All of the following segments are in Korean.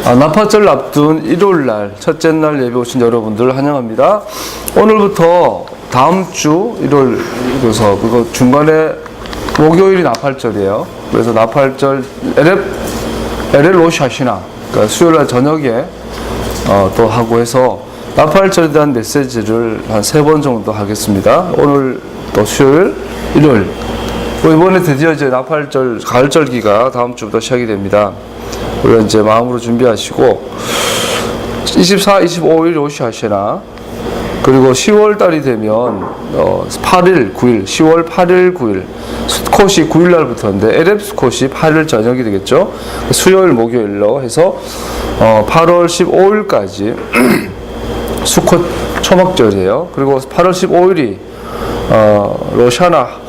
나팔절 앞둔 일요일날 첫째 날 예배 오신 여러분들 환영합니다. 오늘부터 다음 주 일요일 그거 중간에 목요일이 나팔절이에요. 그래서 나팔절 에렐 로시 하시나 그러니까 수요일날 저녁에 또 하고 해서 나팔절에 대한 메시지를 한 3번 정도 하겠습니다. 오늘 또 수요일, 일요일. 이번에 드디어 이제 나팔절 가을절기가 다음 주부터 시작이 됩니다. 우리가 이제 마음으로 준비하시고 24, 25일 로시 하시나 그리고 10월 달이 되면 8일, 9일, 10월 8일, 9일 수컷이 9일 날부터인데 에렙 수컷이 8일 저녁이 되겠죠. 수요일, 목요일로 해서 8월 15일까지 수컷 초막절이에요. 그리고 8월 15일이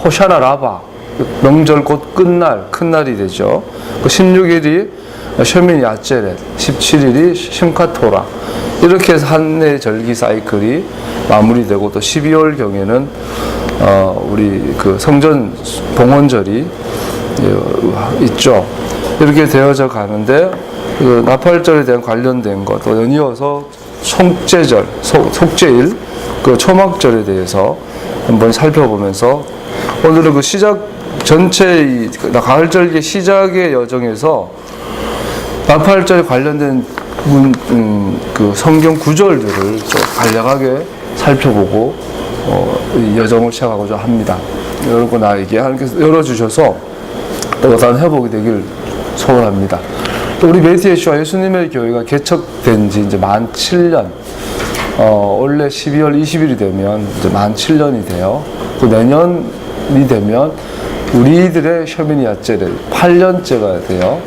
호샤나 라바 명절 곧 끝날 큰 날이 되죠. 16일이 셔민 야제렛, 17일이 심카토라 이렇게 해서 한 해 절기 사이클이 마무리되고 또 12월 경에는 우리 그 성전 봉헌절이 있죠. 이렇게 되어져 가는데 그 나팔절에 대한 관련된 것 또 연이어서 속죄절, 속죄일 그 초막절에 대해서 한번 살펴보면서 오늘은 그 시작 전체 가을절기 시작의 여정에서 나팔절에 관련된 그 성경 구절들을 좀 간략하게 살펴보고 이 여정을 시작하고자 합니다. 여러분 나에게 하나님께서 열어주셔서 또 어떤 회복이 되길 소원합니다. 또 우리 베이트 예수와 예수님의 교회가 개척된 지 이제 만 7년. 원래 12월 20일이 되면 이제 만 7년이 돼요. 그 내년이 되면 우리들의 셔미니 야제를 8년째가 돼요.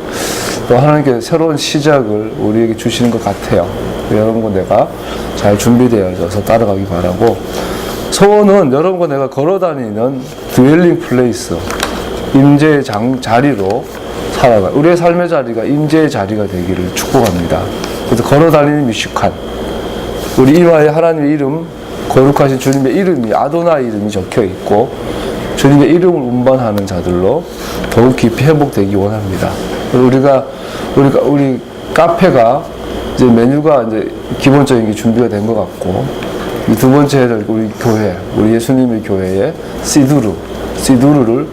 또 하나님께 새로운 시작을 우리에게 주시는 것 같아요. 여러분과 내가 잘 준비되어져서 따라가기 바라고, 소원은 여러분과 내가 걸어다니는 드웰링 플레이스, 임재의 자리로 살아가, 우리의 삶의 자리가 임재의 자리가 되기를 축복합니다. 그래서 걸어다니는 뮤시칸, 우리 이마에 하나님의 이름, 거룩하신 주님의 이름이 아도나 이름이 적혀 있고 주님의 이름을 운반하는 자들로 더욱 깊이 회복되기 원합니다. 우리 카페가 이제 메뉴가 이제 기본적인 게 준비가 된 것 같고, 이 두 번째 해야 될 우리 교회, 우리 예수님의 교회의 시두르를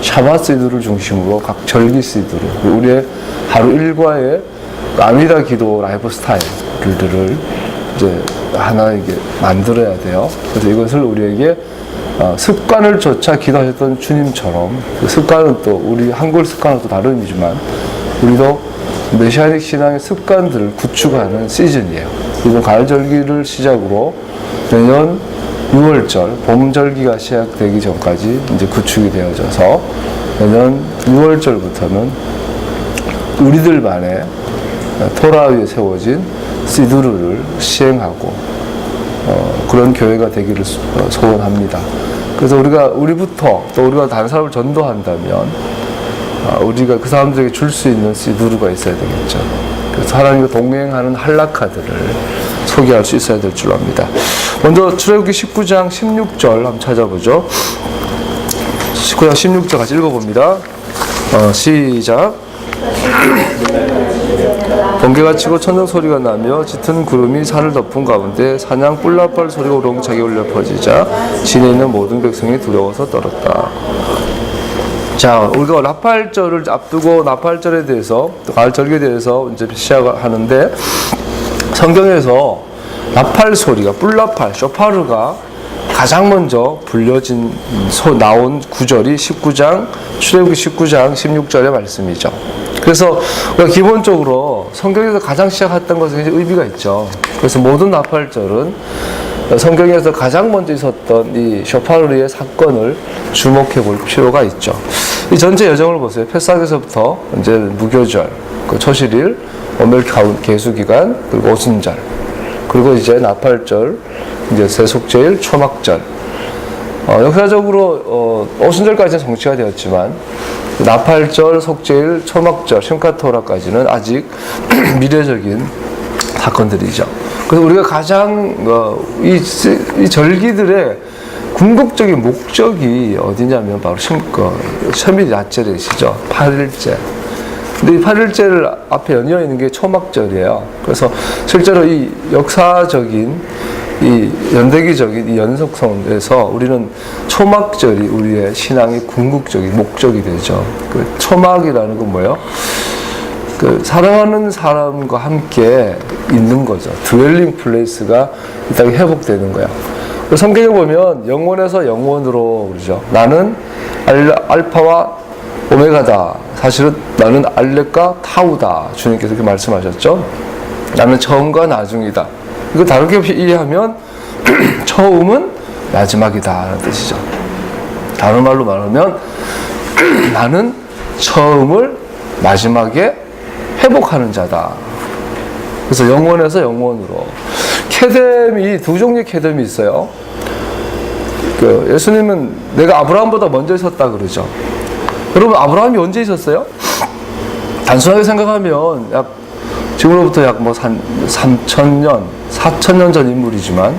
샤바 시두르를 중심으로 각 절기 시두르, 우리의 하루 일과의 아미다 기도 라이프 스타일들을 이제 하나 이게 만들어야 돼요. 그래서 이것을 우리에게 습관을 쫓아 기도하셨던 주님처럼, 그 습관은 또 우리 한글 습관은 또 다른 의미지만 우리도 메시아닉 신앙의 습관들을 구축하는 시즌이에요. 이번 가을절기를 시작으로 내년 6월절 봄절기가 시작되기 전까지 이제 구축이 되어져서 내년 6월절부터는 우리들만의 토라 위에 세워진 시두르를 시행하고 그런 교회가 되기를 소원합니다. 그래서 우리부터 또 우리가 다른 사람을 전도한다면 우리가 그 사람들에게 줄 수 있는 시두르가 있어야 되겠죠. 그래서 하나님과 동행하는 한락카들을 소개할 수 있어야 될 줄 압니다. 먼저 출애굽기 19장 16절 한번 찾아보죠. 19장 16절 같이 읽어봅니다. 시작. 번개가 치고 천정 소리가 나며 짙은 구름이 산을 덮은 가운데 사냥 뿔나팔 소리가 우렁차게 울려 퍼지자 진에 있는 모든 백성이 두려워서 떨었다. 자, 우리가 나팔절을 앞두고 나팔절에 대해서 또 가을절기에 대해서 이제 시작하는데, 성경에서 나팔 소리가 뿔나팔 쇼파르가 가장 먼저 나온 구절이 출애굽기 19장 16절의 말씀이죠. 그래서 우리가 기본적으로 성경에서 가장 시작했던 것은 굉장히 의미가 있죠. 그래서 모든 나팔절은 성경에서 가장 먼저 있었던 이 쇼파르의 사건을 주목해 볼 필요가 있죠. 이 전체 여정을 보세요. 패사에서부터 이제 무교절, 그 초실일, 오멜 개수기간, 그리고 오순절, 그리고 이제 나팔절, 이제 세속제일, 초막절. 역사적으로 오순절까지는 성취가 되었지만 나팔절, 속죄일, 초막절, 심카토라까지는 아직 미래적인 사건들이죠. 그래서 우리가 가장 이 절기들의 궁극적인 목적이 어디냐면 바로 셔밋 야제렛이죠. 8일째. 근데 이 8일째를 앞에 연이어 있는 게 초막절이에요. 그래서 실제로 이 역사적인, 이 연대기적인 이 연속성에서 우리는 초막절이 우리의 신앙의 궁극적인 목적이 되죠. 그 초막이라는 건 뭐예요? 그 사랑하는 사람과 함께 있는 거죠. 드웰링 플레이스가 이 땅에 회복되는 거야. 성경에 보면 영원에서 영원으로 그러죠. 나는 알파와 오메가다. 사실은 나는 알렉과 타우다. 주님께서 그렇게 말씀하셨죠. 나는 처음과 나중이다. 이거 다르게 이해하면 처음은 마지막이다 라는 뜻이죠. 다른 말로 말하면 나는 처음을 마지막에 회복하는 자다. 그래서 영원에서 영원으로. 케뎀이 두 종류의 케뎀이 있어요. 그 예수님은 내가 아브라함보다 먼저 있었다 그러죠. 여러분, 아브라함이 언제 있었어요? 단순하게 생각하면 지금으로부터 약 3,000년, 4,000년 전 인물이지만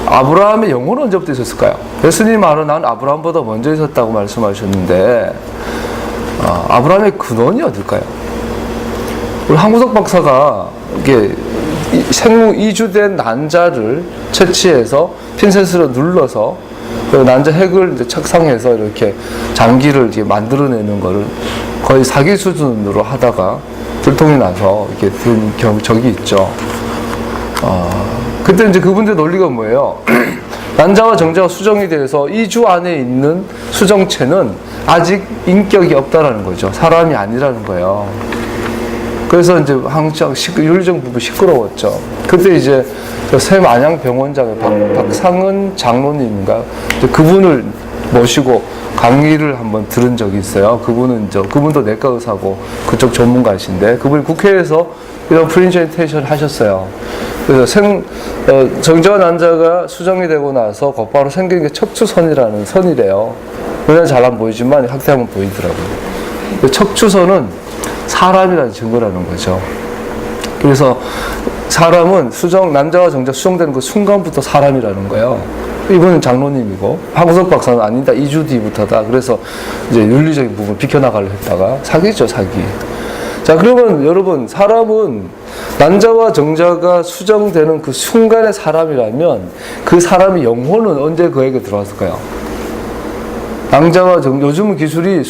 아브라함의 영혼은 언제부터 있었을까요? 예수님 말은 난 아브라함보다 먼저 있었다고 말씀하셨는데 아브라함의 근원이 어딜까요? 우리 황구석 박사가 이게 생후 2주 된 난자를 채취해서 핀셋으로 눌러서 그 난자 핵을 이제 착상해서 이렇게 장기를 이렇게 만들어내는 거를 거의 사기 수준으로 하다가 들통이 나서 이렇게 된 적이 있죠. 그때 이제 그분들 논리가 뭐예요? 난자와 정자가 수정이 돼서 2주 안에 있는 수정체는 아직 인격이 없다라는 거죠. 사람이 아니라는 거예요. 그래서 이제 항상 윤리적 부분 시끄러웠죠. 그때 이제 새 안양병원장의 박상은 장로님인가 그분을 모시고 강의를 한번 들은 적이 있어요. 그분도 내과 의사고 그쪽 전문가이신데 그분이 국회에서 이런 프레젠테이션 하셨어요. 그래서 정자와 난자가 수정이 되고 나서 곧바로 생긴 게 척추선이라는 선이래요. 눈에 잘 안 보이지만 확대하면 보이더라고요. 척추선은 사람이라는 증거라는 거죠. 그래서 사람은 난자와 정자 수정되는 그 순간부터 사람이라는 거예요. 이분은 장로님이고 황구석 박사는 아니다. 2주 뒤부터다. 그래서 이제 윤리적인 부분 비켜나가려 했다가 사기죠, 사기. 자, 그러면 여러분, 사람은 난자와 정자가 수정되는 그 순간의 사람이라면 그 사람의 영혼은 언제 그에게 들어왔을까요? 요즘은 기술이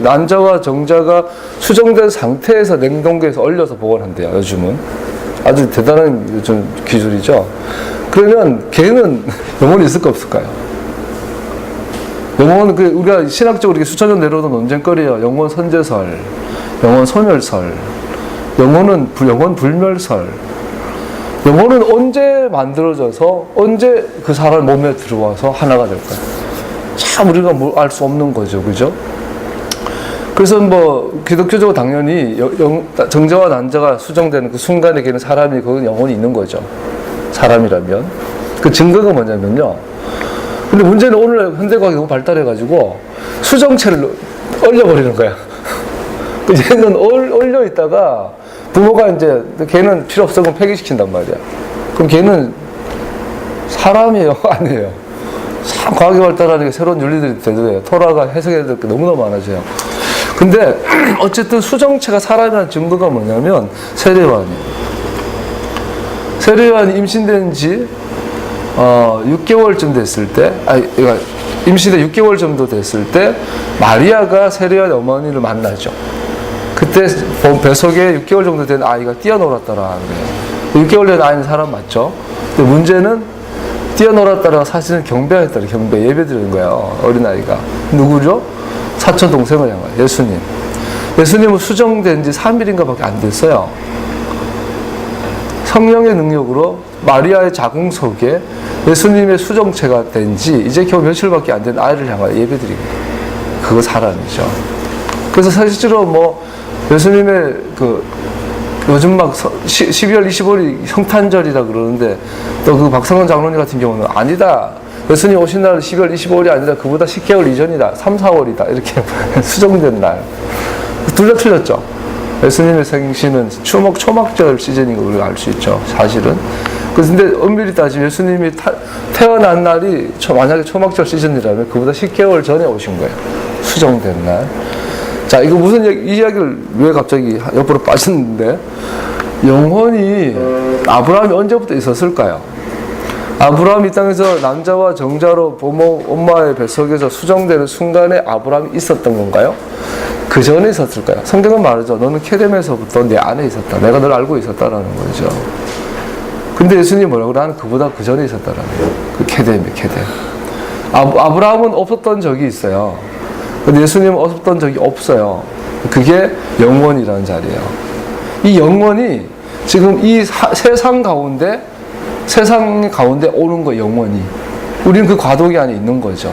난자와 정자가 수정된 상태에서 냉동고에서 얼려서 보관한대요, 요즘은. 아주 대단한 요즘 기술이죠. 그러면 걔는 영혼이 있을까 없을까요? 영혼은 우리가 신학적으로 수천 년 내려오던 논쟁거리예요. 영혼 선제설, 영혼 소멸설, 영혼 불멸설. 영혼은 언제 만들어져서 언제 그 사람 몸에 들어와서 하나가 될까요? 참 우리가 알 수 없는 거죠, 그죠? 그래서 기독교적으로 당연히 정자와 난자가 수정되는 그 순간에 걔는 사람이 그건 영혼이 있는 거죠. 사람이라면. 그 증거가 뭐냐면요. 근데 문제는 오늘 현대과학이 너무 발달해가지고 수정체를 얼려버리는 거야. 얘는 얼려 있다가 부모가 이제 걔는 필요 없어 그럼 폐기시킨단 말이야. 그럼 걔는 사람이에요, 아니에요? 참 과학이 발달하니까 새로운 윤리들이 되더래요. 토라가 해석해야 될 게 너무나 많아져요. 근데 어쨌든 수정체가 사람이라는 증거가 뭐냐면 세례요한이에요. 세례요한이 임신된 지 6개월쯤 됐을 때, 임신에 6개월 정도 됐을 때 마리아가 세례요한의 어머니를 만나죠. 그때 뱃속에 6개월 정도 된 아이가 뛰어놀았더라 그래요. 6개월 된 아이는 사람 맞죠? 근데 문제는 뛰어놀았다가 사실은 경배했더라. 예배 드리는 거예요. 어린아이가. 누구죠? 사촌 동생을 향한 예수님. 예수님은 수정된 지 3일인가 밖에 안 됐어요. 성령의 능력으로 마리아의 자궁 속에 예수님의 수정체가 된 지 이제 겨우 며칠밖에 안 된 아이를 향하여 예배 드리는 거예요. 그거 사람이죠. 그래서 실제로 예수님의 요즘 12월 25일이 성탄절이라 그러는데 또 그 박상원 장로님 같은 경우는 아니다. 예수님 오신 날은 12월 25일이 아니라 그보다 10개월 이전이다. 3, 4월이다. 이렇게 수정된 날. 둘 다 틀렸죠. 예수님의 생신은 초막절 시즌인 거 우리가 알 수 있죠. 사실은. 그런데 엄밀히 따지면 예수님이 태어난 날이 만약에 초막절 시즌이라면 그보다 10개월 전에 오신 거예요. 수정된 날. 자, 이거 무슨 이 이야기를 왜 갑자기 옆으로 빠졌는데, 영혼이 아브라함이 언제부터 있었을까요? 아브라함이 이 땅에서 남자와 정자로 부모 엄마의 뱃속에서 수정되는 순간에 아브라함이 있었던 건가요? 그 전에 있었을까요? 성경은 말하죠. 너는 케뎀에서부터 내 안에 있었다. 내가 널 알고 있었다라는 거죠. 근데 예수님이 뭐라고? 나는 그보다 그 전에 있었다라는 거예요. 그 케뎀이에요, 케뎀. 아브라함은 없었던 적이 있어요. 근데 예수님은 없었던 적이 없어요. 그게 영원이라는 자리예요. 이 영원이 지금 이 세상 가운데 오는 거, 영원히. 우리는 그 과도기 안에 있는 거죠.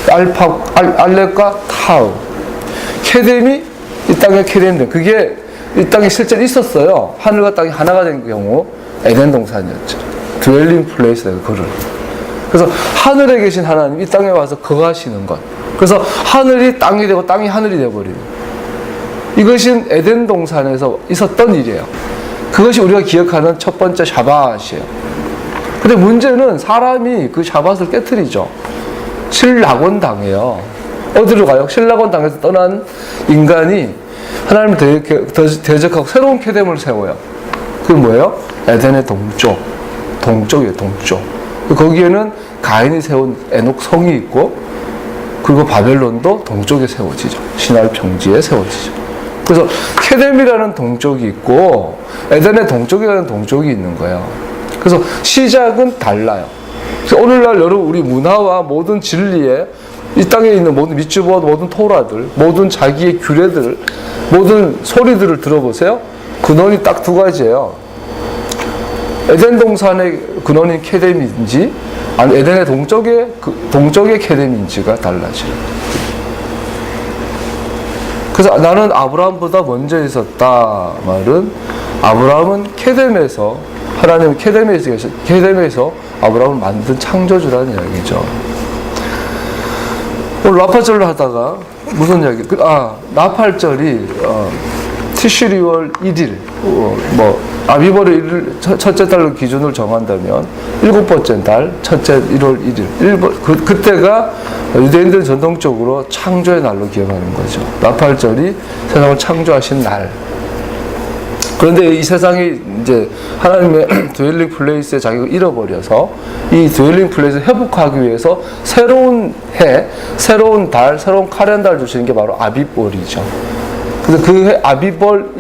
알렙과 타우. 케뎀이 이 땅에 케뎀된, 그게 이 땅에 실제로 있었어요. 하늘과 땅이 하나가 된 경우, 에덴 동산이었죠. 드웰링 플레이스라고 그걸. 그래서 하늘에 계신 하나님, 이 땅에 와서 거하시는 것. 그래서 하늘이 땅이 되고 땅이 하늘이 되어버리는. 이것이 에덴 동산에서 있었던 일이에요. 그것이 우리가 기억하는 첫 번째 샤밧이에요. 근데 문제는 사람이 그 샤밧을 깨트리죠. 신락원 당해요. 어디로 가요? 신락원 당에서 떠난 인간이 하나님을 대적하고 새로운 케뎀을 세워요. 그게 뭐예요? 에덴의 동쪽이에요, 동쪽. 거기에는 가인이 세운 에녹 성이 있고, 그리고 바벨론도 동쪽에 세워지죠. 시날 평지에 세워지죠. 그래서 케뎀이라는 동쪽이 있고, 에덴의 동쪽이라는 동쪽이 있는 거예요. 그래서 시작은 달라요. 그래서 오늘날 여러분, 우리 문화와 모든 진리에 이 땅에 있는 모든 미츠봇, 모든 토라들, 모든 자기의 규례들, 모든 소리들을 들어보세요. 근원이 딱 두 가지예요. 에덴 동산의 근원인 케뎀인지, 아니 에덴의 동쪽의 케뎀인지가 달라져요. 그래서 나는 아브라함보다 먼저 있었다 말은, 아브라함은 케뎀에서, 하나님은 케뎀에서 아브라함을 만든 창조주라는 이야기죠. 오늘 나팔절을 하다가 무슨 이야기? 나팔절이 티슈리월 1일, 아비벌의 1일, 첫째 달로 기준을 정한다면 7번째 달, 첫째 1월 1일. 그때가 유대인들 전통적으로 창조의 날로 기억하는 거죠. 나팔절이 세상을 창조하신 날. 그런데 이 세상이 이제 하나님의 드웰링 플레이스에 자기가 잃어버려서 이 드웰링 플레이스를 회복하기 위해서 새로운 해, 새로운 달, 새로운 카렌다를 주시는 게 바로 아비벌이죠. 그래서 그 해 아비벌을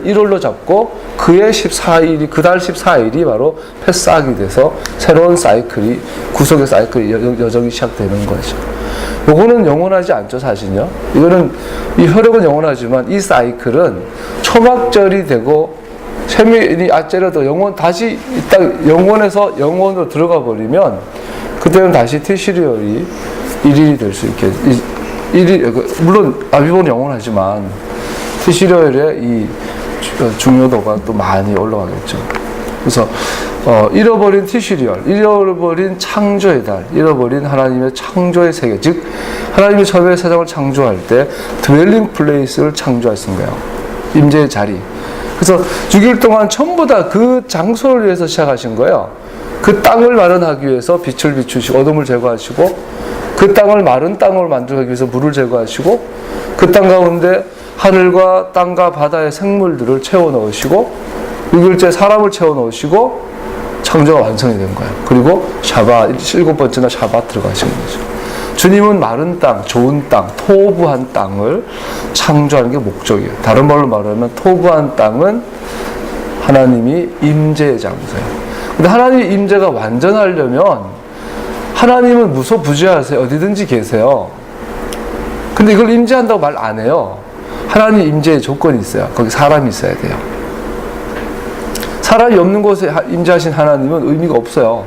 1월로 잡고 그해 14일이, 그달 14일이 바로 패스하게 돼서 새로운 사이클이, 구속의 사이클이 여정이 시작되는 거죠. 요거는 영원하지 않죠, 사실요. 이거는, 이 혈육은 영원하지만 이 사이클은 초막절이 되고 세미인이 아째려도 다시 딱 영원에서 영원으로 들어가 버리면 그때는 다시 티시리얼이 1일이 될 수 있게, 물론 아비본은 영원하지만 티시리얼의 이 중요도가 또 많이 올라가겠죠. 그래서 잃어버린 티시리얼, 잃어버린 창조의 달, 잃어버린 하나님의 창조의 세계, 즉 하나님이 처음에 세상을 창조할 때 드웰링 플레이스를 창조하신 거예요. 임재의 자리. 그래서 6일 동안 전부 다 그 장소를 위해서 시작하신 거예요. 그 땅을 마련하기 위해서 빛을 비추시고 어둠을 제거하시고, 그 땅을 마른 땅으로 만들기 위해서 물을 제거하시고, 그 땅 가운데 하늘과 땅과 바다의 생물들을 채워 넣으시고, 6일째 사람을 채워 넣으시고 창조가 완성이 된 거예요. 그리고 샤밧, 7번째나 샤밧 들어가신 거죠. 주님은 마른 땅, 좋은 땅, 토부한 땅을 창조하는 게 목적이에요. 다른 말로 말하면 토부한 땅은 하나님이 임재의 장소예요. 근데 하나님의 임재가 완전하려면 하나님은 무소부지하세요. 어디든지 계세요. 근데 이걸 임재한다고 말 안 해요. 하나님 임재의 조건이 있어요. 거기 사람이 있어야 돼요. 사람이 없는 곳에 임재하신 하나님은 의미가 없어요.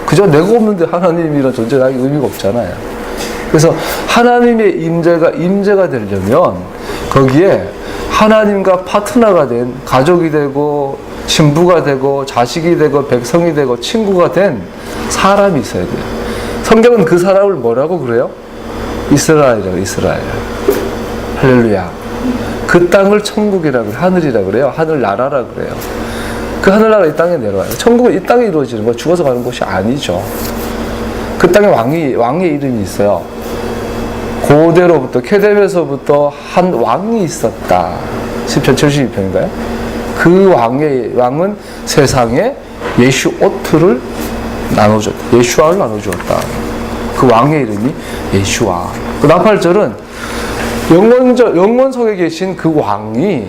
그저 내가 없는데 하나님이란 존재가 의미가 없잖아요. 그래서 하나님의 임재가 되려면 거기에 하나님과 파트너가 된, 가족이 되고 신부가 되고 자식이 되고 백성이 되고 친구가 된 사람이 있어야 돼요. 성경은 그 사람을 뭐라고 그래요? 이스라엘이라고, 이스라엘. 할렐루야. 그 땅을 천국이라고 그래요. 하늘이라고 그래요. 하늘나라라고 그래요. 그 하늘나라 이 땅에 내려와요. 천국은 이 땅에 이루어지는 거, 죽어서 가는 곳이 아니죠. 그 땅에 왕의 이름이 있어요. 고대로부터 케뎀에서부터 한 왕이 있었다. 10편 72편인가요? 그 왕은 세상에 예슈오트를 나눠줬다. 예슈아를 나눠주었다. 그 왕의 이름이 예슈아. 그 나팔절은 영원 속에 계신 그 왕이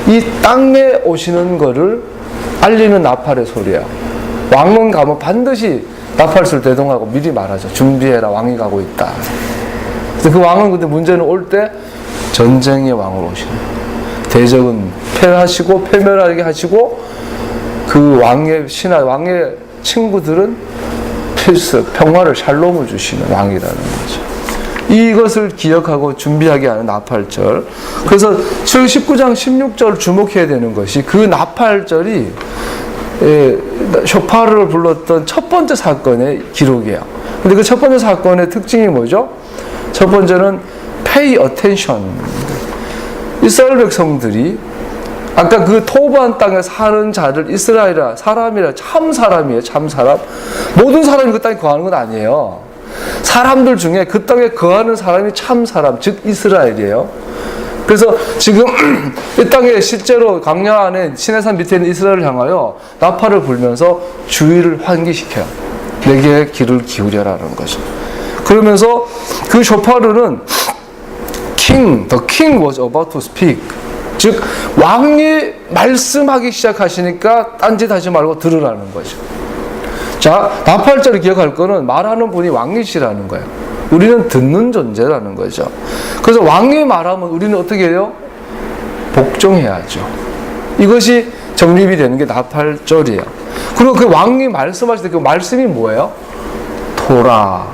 이 땅에 오시는 것을 알리는 나팔의 소리야. 왕은 가면 반드시 나팔소를 대동하고 미리 말하죠. 준비해라, 왕이 가고 있다. 그래서 그 왕은 근데 문제는 올 때 전쟁의 왕으로 오시는 거예요. 대적은 패하시고 패멸하게 하시고 그 왕의 왕의 친구들은 필수 평화를 샬롬을 주시는 왕이라는 거죠. 이것을 기억하고 준비하게 하는 나팔절. 그래서 19장 16절 주목해야 되는 것이 그 나팔절이 쇼파르를 불렀던 첫 번째 사건의 기록이에요. 근데 그 첫 번째 사건의 특징이 뭐죠? 첫 번째는 pay attention. 이스라엘 백성들이 아까 그 토반 땅에 사는 자들 이스라엘이라 사람이라 참 사람이에요. 참 사람. 모든 사람이 그 땅에 거하는 건 아니에요. 사람들 중에 그 땅에 거하는 사람이 참 사람, 즉 이스라엘이에요. 그래서 지금 이 땅에 실제로 광야 안에 시내산 밑에 있는 이스라엘을 향하여 나팔을 불면서 주의를 환기시켜요. 내게 귀를 기울여라는 거죠. 그러면서 그 쇼파르는 the king was about to speak. 즉 왕이 말씀하기 시작하시니까 딴짓하지 말고 들으라는 거죠. 자, 나팔절을 기억할 거는 말하는 분이 왕이시라는 거예요. 우리는 듣는 존재라는 거죠. 그래서 왕이 말하면 우리는 어떻게 해요? 복종해야죠. 이것이 정립이 되는 게 나팔절이에요. 그리고 그 왕이 말씀하실 때 그 말씀이 뭐예요? 토라.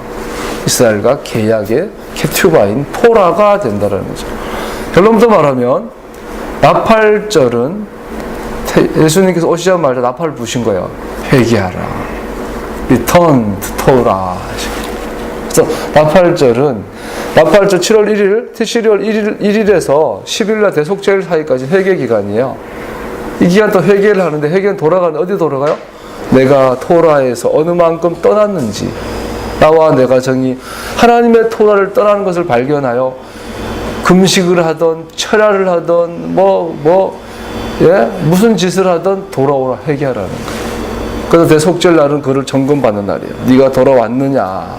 이스라엘과 계약의 케튜바인 토라가 된다는 거죠. 결론부터 말하면 나팔절은 예수님께서 오시자마자 나팔을 부신 거예요. 회개하라. Return to Torah. 그래서 나팔절 7월 1일, 11월 1일에서 10일날 대속죄일 사이까지 회개 기간이에요. 이 기간 또 회개를 하는데 회개는 돌아가는 어디 돌아가요? 내가 토라에서 어느 만큼 떠났는지 나와 내가 정이 하나님의 토라를 떠나는 것을 발견하여 금식을 하던 철야를 하던 무슨 짓을 하던 돌아오라 회개하라는 거예요. 그래서 대속죄일 날은 그를 점검받는 날이에요. 네가 돌아왔느냐.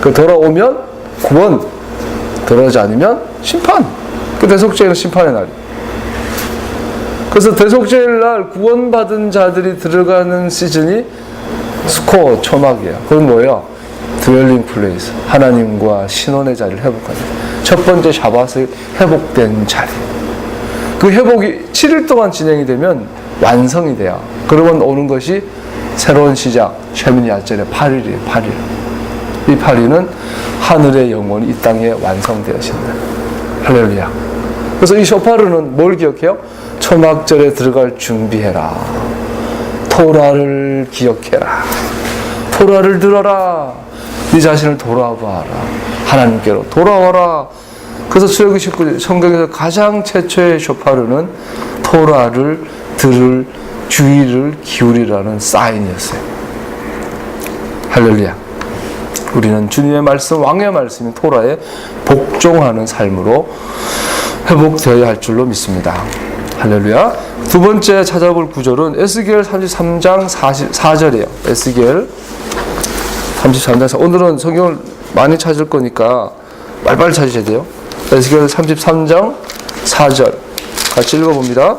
그 돌아오면 구원, 돌아오지 않으면 심판. 그 대속죄일은 심판의 날이에요. 그래서 대속죄일 날 구원받은 자들이 들어가는 시즌이 스코어 초막이에요. 그건 뭐예요? 드웰링 플레이스. 하나님과 신원의 자리를 회복하는. 첫 번째 샤밧의 회복된 자리. 그 회복이 7일 동안 진행이 되면 완성이 돼요. 그러면 오는 것이 새로운 시작, 쉐미니 야절의 8일이에요. 8일. 이 8일은 하늘의 영혼이 이 땅에 완성되어진다. 할렐루야. 그래서 이 쇼파르는 뭘 기억해요? 초막절에 들어갈 준비해라. 토라를 기억해라. 토라를 들어라. 네 자신을 돌아봐라. 하나님께로 돌아와라. 그래서 출애굽기 19절 성경에서 가장 최초의 쇼파르는 토라를 들을 주의를 기울이라는 사인이었어요. 할렐루야. 우리는 주님의 말씀, 왕의 말씀인 토라에 복종하는 삶으로 회복되어야 할 줄로 믿습니다. 할렐루야. 두 번째 찾아볼 구절은 에스겔 33장 44절이에요. 에스겔 33장 4. 오늘은 성경을 많이 찾을 거니까 빨리빨리 찾으셔야 돼요. 에스겔 33장 4절 같이 읽어봅니다.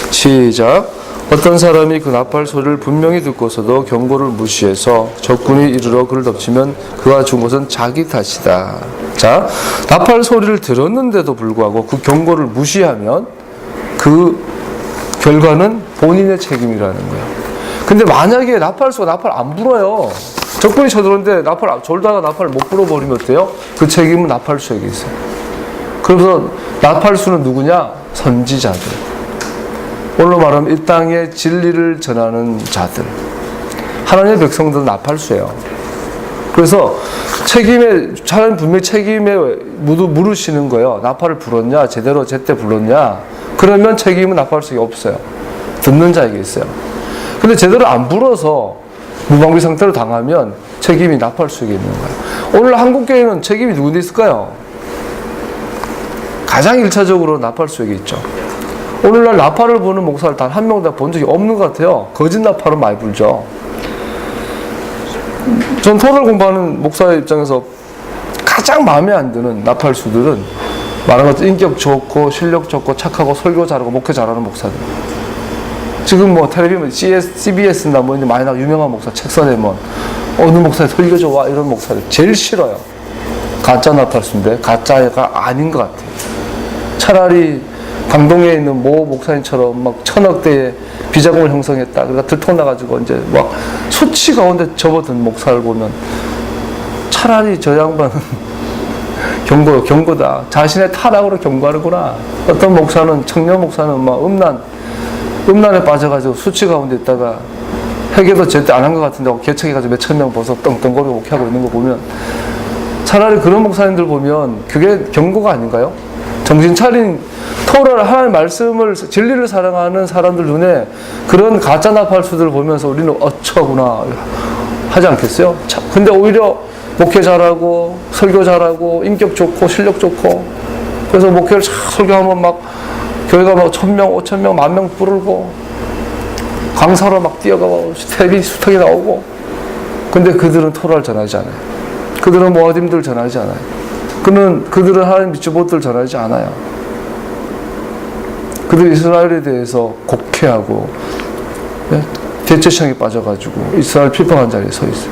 시작. 어떤 사람이 그 나팔 소리를 분명히 듣고서도 경고를 무시해서 적군이 이르러 그를 덮치면 그가 죽은 것은 자기 탓이다. 자, 나팔 소리를 들었는데도 불구하고 그 경고를 무시하면 그 결과는 본인의 책임이라는 거예요. 근데 만약에 나팔 안 불어요. 적군이 쳐들었는데 졸다가 나팔을 못 불어버리면 어때요? 그 책임은 나팔수에게 있어요. 그래서 나팔수는 누구냐? 선지자들. 오늘로 말하면 이 땅에 진리를 전하는 자들. 하나님의 백성들은 나팔수예요. 그래서 하나님 분명히 책임에 물으시는 거예요. 나팔을 불었냐? 제때 불렀냐? 그러면 책임은 나팔수에게 없어요. 듣는 자에게 있어요. 근데 제대로 안 불어서 무방비 상태로 당하면 책임이 나팔수에게 있는 거예요. 오늘 한국교회는 책임이 누구한테 있을까요? 가장 1차적으로 나팔수에게 있죠. 오늘날 나팔을 부는 목사를 단 한 명도 본 적이 없는 것 같아요. 거짓 나팔은 많이 불죠. 전 토를 공부하는 목사의 입장에서 가장 마음에 안 드는 나팔수들은 말한 것처럼 인격 좋고 실력 좋고 착하고 설교 잘하고 목회 잘하는 목사들. 지금 뭐 텔레비전 CBS나 뭐 이제 많이 나와 유명한 목사 책 써내면 어느 목사의 설교 좋아 이런 목사들 제일 싫어요. 가짜 나팔수인데 가짜가 아닌 것 같아요. 차라리 강동에 있는 모 목사님처럼 막 1000억대의 비자금을 형성했다. 그러니까 들통나가지고 이제 막 수치 가운데 접어든 목사를 보면 차라리 저 양반은 경고다. 자신의 타락으로 경고하는구나. 어떤 목사는, 청년 목사는 막 음란에 빠져가지고 수치 가운데 있다가 회개도 제때 안 한 것 같은데 개척해가지고 몇천 명 벌써 떵떵거리고 목회하고 있는 거 보면 차라리 그런 목사님들 보면 그게 경고가 아닌가요? 정신 차린 토라를 하나님의 말씀을 진리를 사랑하는 사람들 눈에 그런 가짜 나팔수들을 보면서 우리는 어처구나 하지 않겠어요? 근데 오히려 목회 잘하고 설교 잘하고 인격 좋고 실력 좋고 그래서 목회를 잘 설교하면 막 교회가 막 1000명, 5000명, 10,000명 부르고 강사로 막 뛰어가고 텔레비 수탁이 나오고 근데 그들은 토라를 전하지 않아요. 그들은 모아딤들 전하지 않아요. 그들은 하나님 미츠봇들 전하지 않아요. 그들 이스라엘에 대해서 곡해하고 대체청에 빠져가지고 이스라엘 비판한 자리에 서 있어요.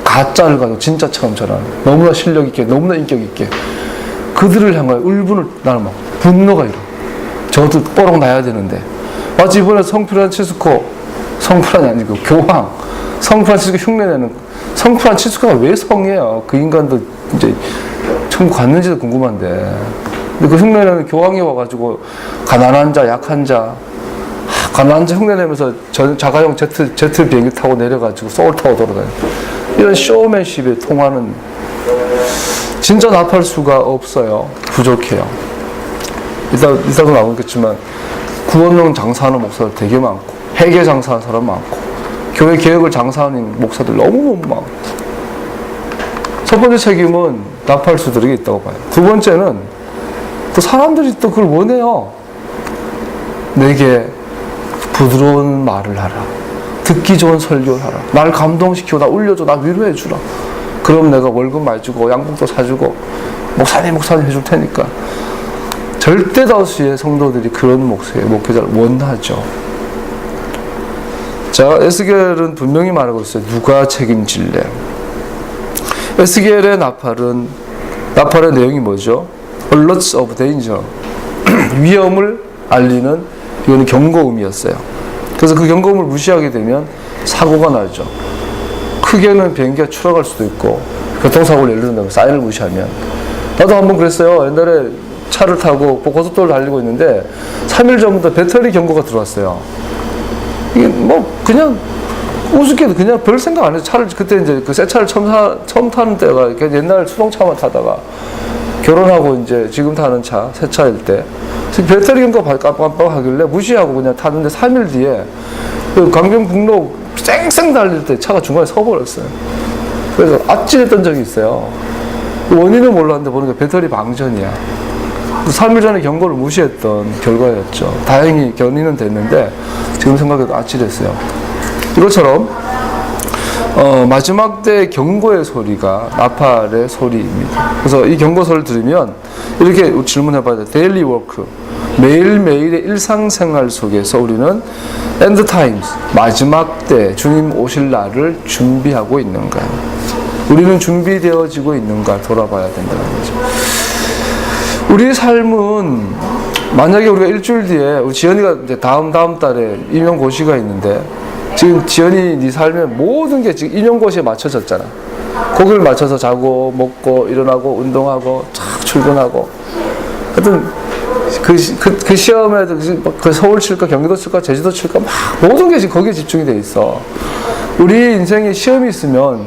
가짜를 가지고 진짜처럼 전하는 너무나 실력 있게 너무나 인격 있게 그들을 향하여 울분을 나는 막 분노가 일어. 저도 뽀록 나야 되는데 마치 이번에 성프란이 아니고 교황 성프란치스코 흉내내는 성프란치스코가 왜 성이에요? 그 인간도 이제 천국 갔는지도 궁금한데 근데 그 흉내내는 교황이 와가지고 가난한 자 약한 자 가난한 자 흉내내면서 자가용 제트 비행기 타고 내려가지고 소울 타고 돌아다니는 이런 쇼맨십에 통하는 진짜 나팔수가 없어요. 부족해요. 이따도 나오겠지만 구원용 장사하는 목사들 되게 많고 회계 장사하는 사람 많고 교회 개혁을 장사하는 목사들 너무너무 많고 첫 번째 책임은 나팔수들에게 있다고 봐요. 두 번째는 또 사람들이 또 그걸 원해요. 내게 부드러운 말을 하라. 듣기 좋은 설교를 하라. 날 감동시키고 나 울려줘. 나 위로해주라. 그럼 내가 월급 많이 주고 양복도 사주고 목사님 해줄 테니까. 절대 다수의 성도들이 그런 목회자를 원하죠. 자, 에스겔은 분명히 말하고 있어요. 누가 책임질래? 에스겔의 나팔의 내용이 뭐죠? Alerts of danger. 위험을 알리는 이거는 경고음이었어요. 그래서 그 경고음을 무시하게 되면 사고가 나죠. 크게는 비행기가 추락할 수도 있고 교통사고를 예를 든다면 사인을 무시하면 나도 한번 그랬어요. 옛날에 차를 타고 고속도로를 달리고 있는데 3일 전부터 배터리 경고가 들어왔어요. 이게 뭐 그냥 우습게도 그냥 별 생각 안 해서 차를 그때 이제 그 새 차를 처음 타는 때가 옛날 수동차만 타다가 결혼하고 이제 지금 타는 차 새 차일 때 배터리 경고가 깜빡하길래 무시하고 그냥 탔는데 3일 뒤에 그 강변북로 쌩쌩 달릴 때 차가 중간에 서버렸어요. 그래서 아찔했던 적이 있어요. 원인은 몰랐는데 보니까 배터리 방전이야. 3일 전에 경고를 무시했던 결과였죠. 다행히 견인은 됐는데 지금 생각해도 아찔했어요. 이것처럼 마지막 때 경고의 소리가 나팔의 소리입니다. 그래서 이 경고소리를 들으면 이렇게 질문해봐야 돼요. 데일리 워크, 매일매일의 일상생활 속에서 우리는 엔드 타임스, 마지막 때 주님 오실 날을 준비하고 있는가, 우리는 준비되어지고 있는가 돌아봐야 된다는 거죠. 우리의 삶은 만약에 우리가 일주일 뒤에 우리 지연이가 이제 다음 달에 임용고시가 있는데 지금 지연이 네 삶의 모든 게 지금 임용고시에 맞춰졌잖아. 거기를 맞춰서 자고 먹고 일어나고 운동하고 쫙 출근하고 하여튼 그 시험에도 그 서울 칠까 경기도 칠까 제주도 칠까 막 모든 게 지금 거기에 집중이 돼 있어. 우리 인생에 시험이 있으면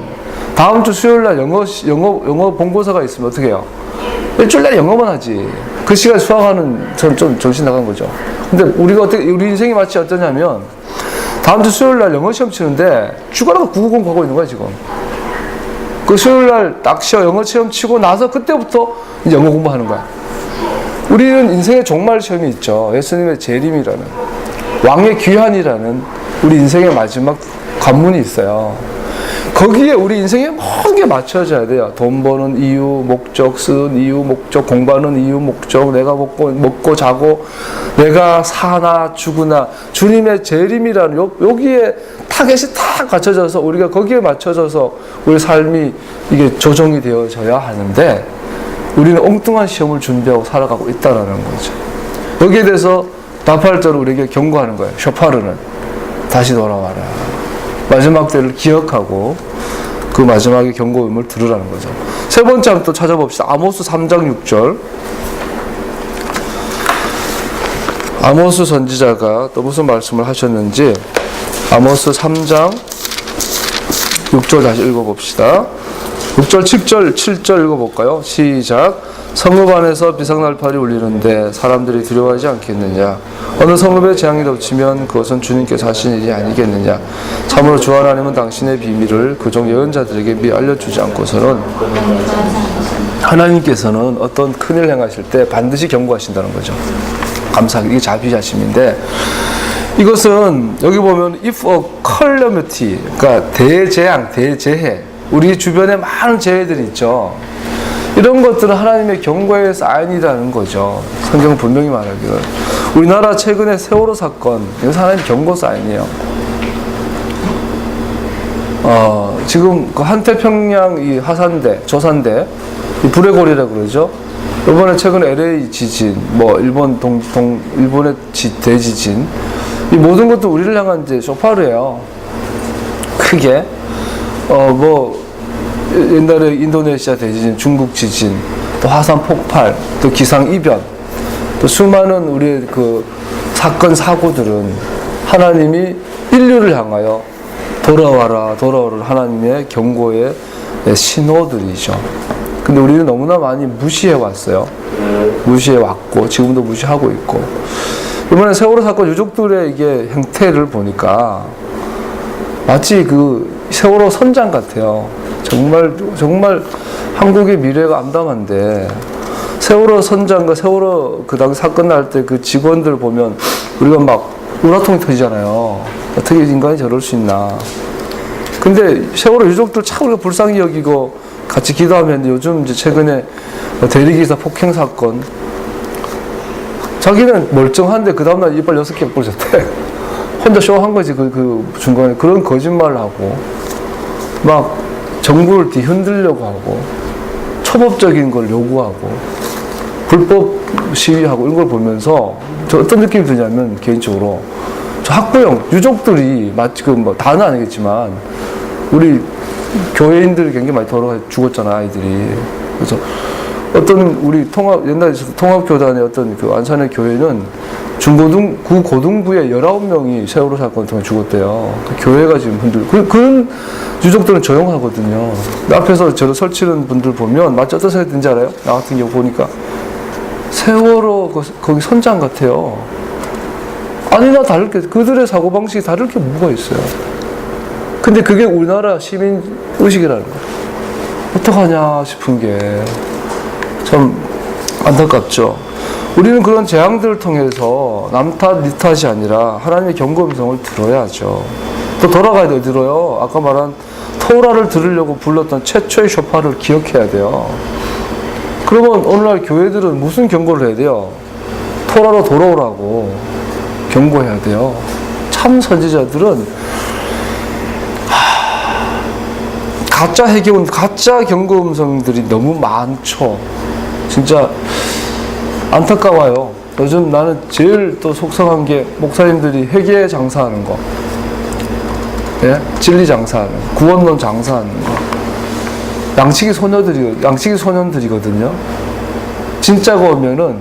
다음 주 수요일 날 영어 본고사가 있으면 어떻게 해요? 일주일 날 영어만 하지. 그 시간 수학하는 전 좀 정신 나간 거죠. 근데 우리 인생이 마치 어떠냐면 다음 주 수요일 날 영어 시험 치는데 주간하고 990 가고 있는 거야 지금. 그 수요일 날 딱 쉬어 영어 시험 치고 나서 그때부터 이제 영어 공부하는 거야. 우리는 인생의 종말 시험이 있죠. 예수님의 재림이라는, 왕의 귀환이라는 우리 인생의 마지막 관문이 있어요. 거기에 우리 인생의 모든 게 맞춰져야 돼요. 돈 버는 이유, 목적, 쓰는 이유, 목적, 공부하는 이유, 목적, 내가 먹고 자고, 내가 사나 죽으나, 주님의 재림이라는 여기에 타겟이 딱 갖춰져서 우리가 거기에 맞춰져서 우리 삶이 이게 조정이 되어져야 하는데, 우리는 엉뚱한 시험을 준비하고 살아가고 있다는 거죠. 여기에 대해서 나팔자로 우리에게 경고하는 거예요. 쇼파르는 다시 돌아와라. 마지막 때를 기억하고 그 마지막의 경고음을 들으라는 거죠. 세 번째 한번 또 찾아봅시다. 아모스 3장 6절. 아모스 선지자가 또 무슨 말씀을 하셨는지 아모스 3장 6절 다시 읽어봅시다. 6절, 7절 읽어볼까요? 시작. 성읍 안에서 비상날팔이 울리는데 사람들이 두려워하지 않겠느냐? 어느 성읍에 재앙이 덮치면 그것은 주님께서 하신 일이 아니겠느냐? 참으로 주 하나님은 당신의 비밀을 그종 예언자들에게 미리 알려주지 않고서는 하나님께서는 어떤 큰일 행하실 때 반드시 경고하신다는 거죠. 감사하게 이게 자비자심인데, 이것은 여기 보면 if a calamity, 그러니까 대재앙, 대재해, 우리 주변에 많은 재해들이 있죠. 이런 것들은 하나님의 경고의 사인이라는 거죠. 성경은 분명히 말하기를. 우리나라 최근에 세월호 사건, 이것은 하나님의 경고 사인이에요. 지금 그 한태평양 이 하산대, 조산대, 이 불의 고리라고 그러죠. 이번에 최근에 LA 지진, 뭐 일본의 대지진, 이 모든 것도 우리를 향한 이제 쇼파르예요. 크게. 옛날에 인도네시아 대지진, 중국 지진, 또 화산 폭발, 또 기상 이변, 또 수많은 우리의 그 사건 사고들은 하나님이 인류를 향하여 돌아와라 하나님의 경고의 신호들이죠. 근데 우리는 너무나 많이 무시해 왔어요. 무시해 왔고 지금도 무시하고 있고, 이번에 세월호 사건 유족들의 이게 행태를 보니까 마치 그 세월호 선장 같아요. 정말 한국의 미래가 암담한데, 세월호 선장과 세월호 그 당시 사건 날 때 그 직원들 보면 우리가 막 우라통이 터지잖아요. 어떻게 인간이 저럴 수 있나. 근데 세월호 유족들 참 우리가 불쌍히 여기고 같이 기도하면, 요즘 이제 최근에 대리기사 폭행 사건, 자기는 멀쩡한데 그 다음날 이빨 6개 부러졌대. 혼자 쇼한 거지. 그 중간에 그런 거짓말을 하고 막 정부를 뒤흔들려고 하고 초법적인 걸 요구하고 불법 시위하고 이런 걸 보면서 저 어떤 느낌이 드냐면, 개인적으로 저 학부형 유족들이 마치 다는 아니겠지만 우리 교회인들이 굉장히 많이 돌아가 죽었잖아, 아이들이. 그래서 어떤 우리 옛날에 통합교단의 어떤 그 안산의 교회는 구고등부에 19명이 세월호 사건 통해 죽었대요. 그 교회가 지금 그런 유족들은 조용하거든요. 앞에서 저를 설치는 분들 보면 마치 어떤 생각이 드는지 알아요? 나 같은 경우 보니까 세월호 거기 선장 같아요. 아니나 다를게, 그들의 사고방식이 다를 게 뭐가 있어요. 근데 그게 우리나라 시민 의식이라는 거예요. 어떡하냐 싶은 게 참 안타깝죠. 우리는 그런 재앙들을 통해서 남 탓, 니 탓이 아니라 하나님의 경고 음성을 들어야죠. 또 돌아가야 돼요. 들어요. 아까 말한 토라를 들으려고 불렀던 최초의 쇼파를 기억해야 돼요. 그러면 오늘날 교회들은 무슨 경고를 해야 돼요? 토라로 돌아오라고 경고해야 돼요. 참 선지자들은 가짜 경고 음성들이 너무 많죠. 진짜 안타까워요. 요즘 나는 제일 또 속상한 게 목사님들이 회개 장사하는 거, 예? 진리 장사하는 거, 구원론 장사하는 거. 양치기 소년들이거든요. 진짜가 오면은,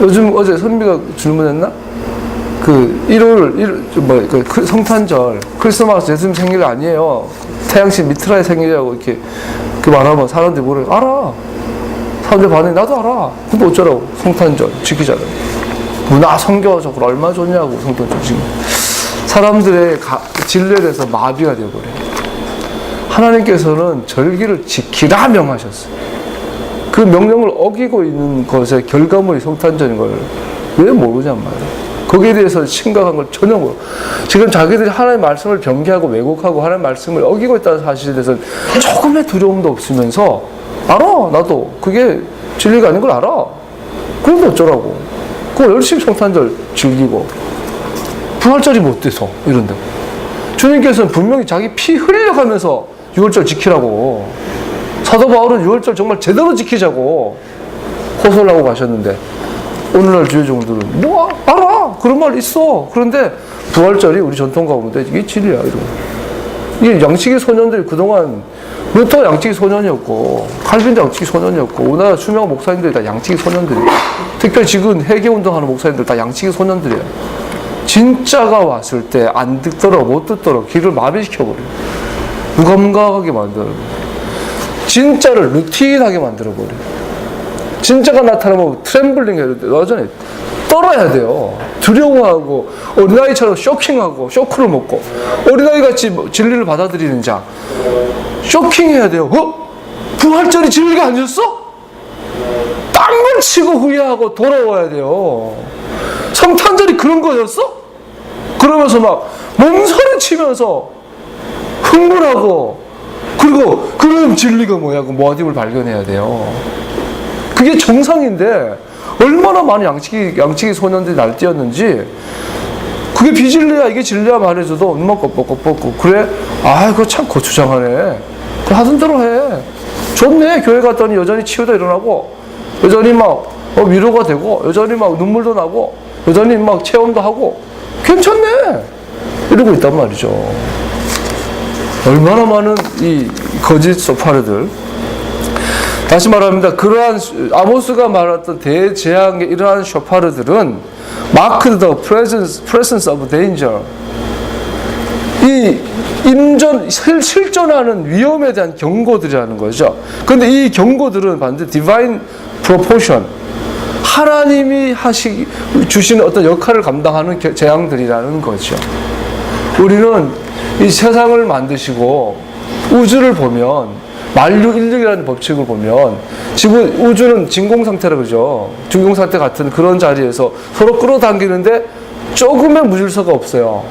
요즘 어제 선비가 질문했나? 성탄절, 크리스마스 예수님 생일 아니에요. 태양신 미트라의 생일이라고 이렇게 말하면 사람들이 뭐래요? 알아. 사람들 반응이 나도 알아. 근데 어쩌라고? 성탄절 지키잖아요. 문화 성교적으로 얼마나 좋냐고. 성탄절 지금 사람들의 진례에서 마비가 되어버려요. 하나님께서는 절기를 지키라 명하셨어요. 그 명령을 어기고 있는 것의 결과물이 성탄절인 걸 왜 모르냔 말이에요. 거기에 대해서 심각한 걸 전혀 모르고, 지금 자기들이 하나님의 말씀을 변개하고 왜곡하고 하나님의 말씀을 어기고 있다는 사실에 대해서 조금의 두려움도 없으면서, 알아, 나도 그게 진리가 아닌 걸 알아. 그런데 어쩌라고. 그거 열심히 성탄절 즐기고 부활절이 못 돼서 이런데, 주님께서는 분명히 자기 피 흘려가면서 6월절 지키라고, 사도 바울은 6월절 정말 제대로 지키자고 호소를 하고 가셨는데, 오늘날 주의 종들은 뭐 알아, 그런 말 있어. 그런데 부활절이 우리 전통 가운데 이게 진리야 이러고. 이게 양치기 소년들이 그동안 루터 양치기 소년이었고 칼빈도 양치기 소년이었고 우리나라 유명한 목사님들이 다 양치기 소년들이에요. 특별히 지금 회개운동하는 목사님들 다 양치기 소년들이에요. 진짜가 왔을 때 안 듣더라도 못 듣더라도 귀를 마비시켜버려요. 무감각하게 만들어요. 진짜를 루틴하게 만들어버려요. 진짜가 나타나면 트램블링 해야 돼. 여전히 떨어야 돼요. 두려워하고 어린아이처럼 쇼킹하고 쇼크를 먹고, 어린아이같이 진리를 받아들이는 자 쇼킹해야 돼요. 부활절이 진리가 아니었어? 땅을 치고 후회하고 돌아와야 돼요. 성탄절이 그런 거였어? 그러면서 막 몸서리 치면서 흥분하고, 그리고 그럼 진리가 뭐야? 그 모아딤을 발견해야 돼요. 그게 정상인데 얼마나 많은 양치기 소년들이 날뛰었는지, 그게 비진리야 이게 진리야 말해줘도 눈만 껌뻑껌뻑, 그래? 아 그거 참 거추장하네. 그래 하던 대로 해. 좋네. 교회 갔더니 여전히 치유도 일어나고, 여전히 막 위로가 되고, 여전히 막 눈물도 나고, 여전히 막 체험도 하고, 괜찮네. 이러고 있단 말이죠. 얼마나 많은 이 거짓 소파르들. 다시 말합니다. 그러한 아모스가 말했던 대재앙에 일어나는 쇼파르들은 marked the presence of danger. 이 실존하는 위험에 대한 경고들이라는 거죠. 그런데 이 경고들은 반드시 divine proportion, 하나님이 주시는 어떤 역할을 감당하는 재앙들이라는 거죠. 우리는 이 세상을 만드시고 우주를 보면, 만유인력이라는 법칙을 보면 우주는 진공상태라 그러죠. 진공상태 같은 그런 자리에서 서로 끌어당기는데 조금의 무질서가 없어요.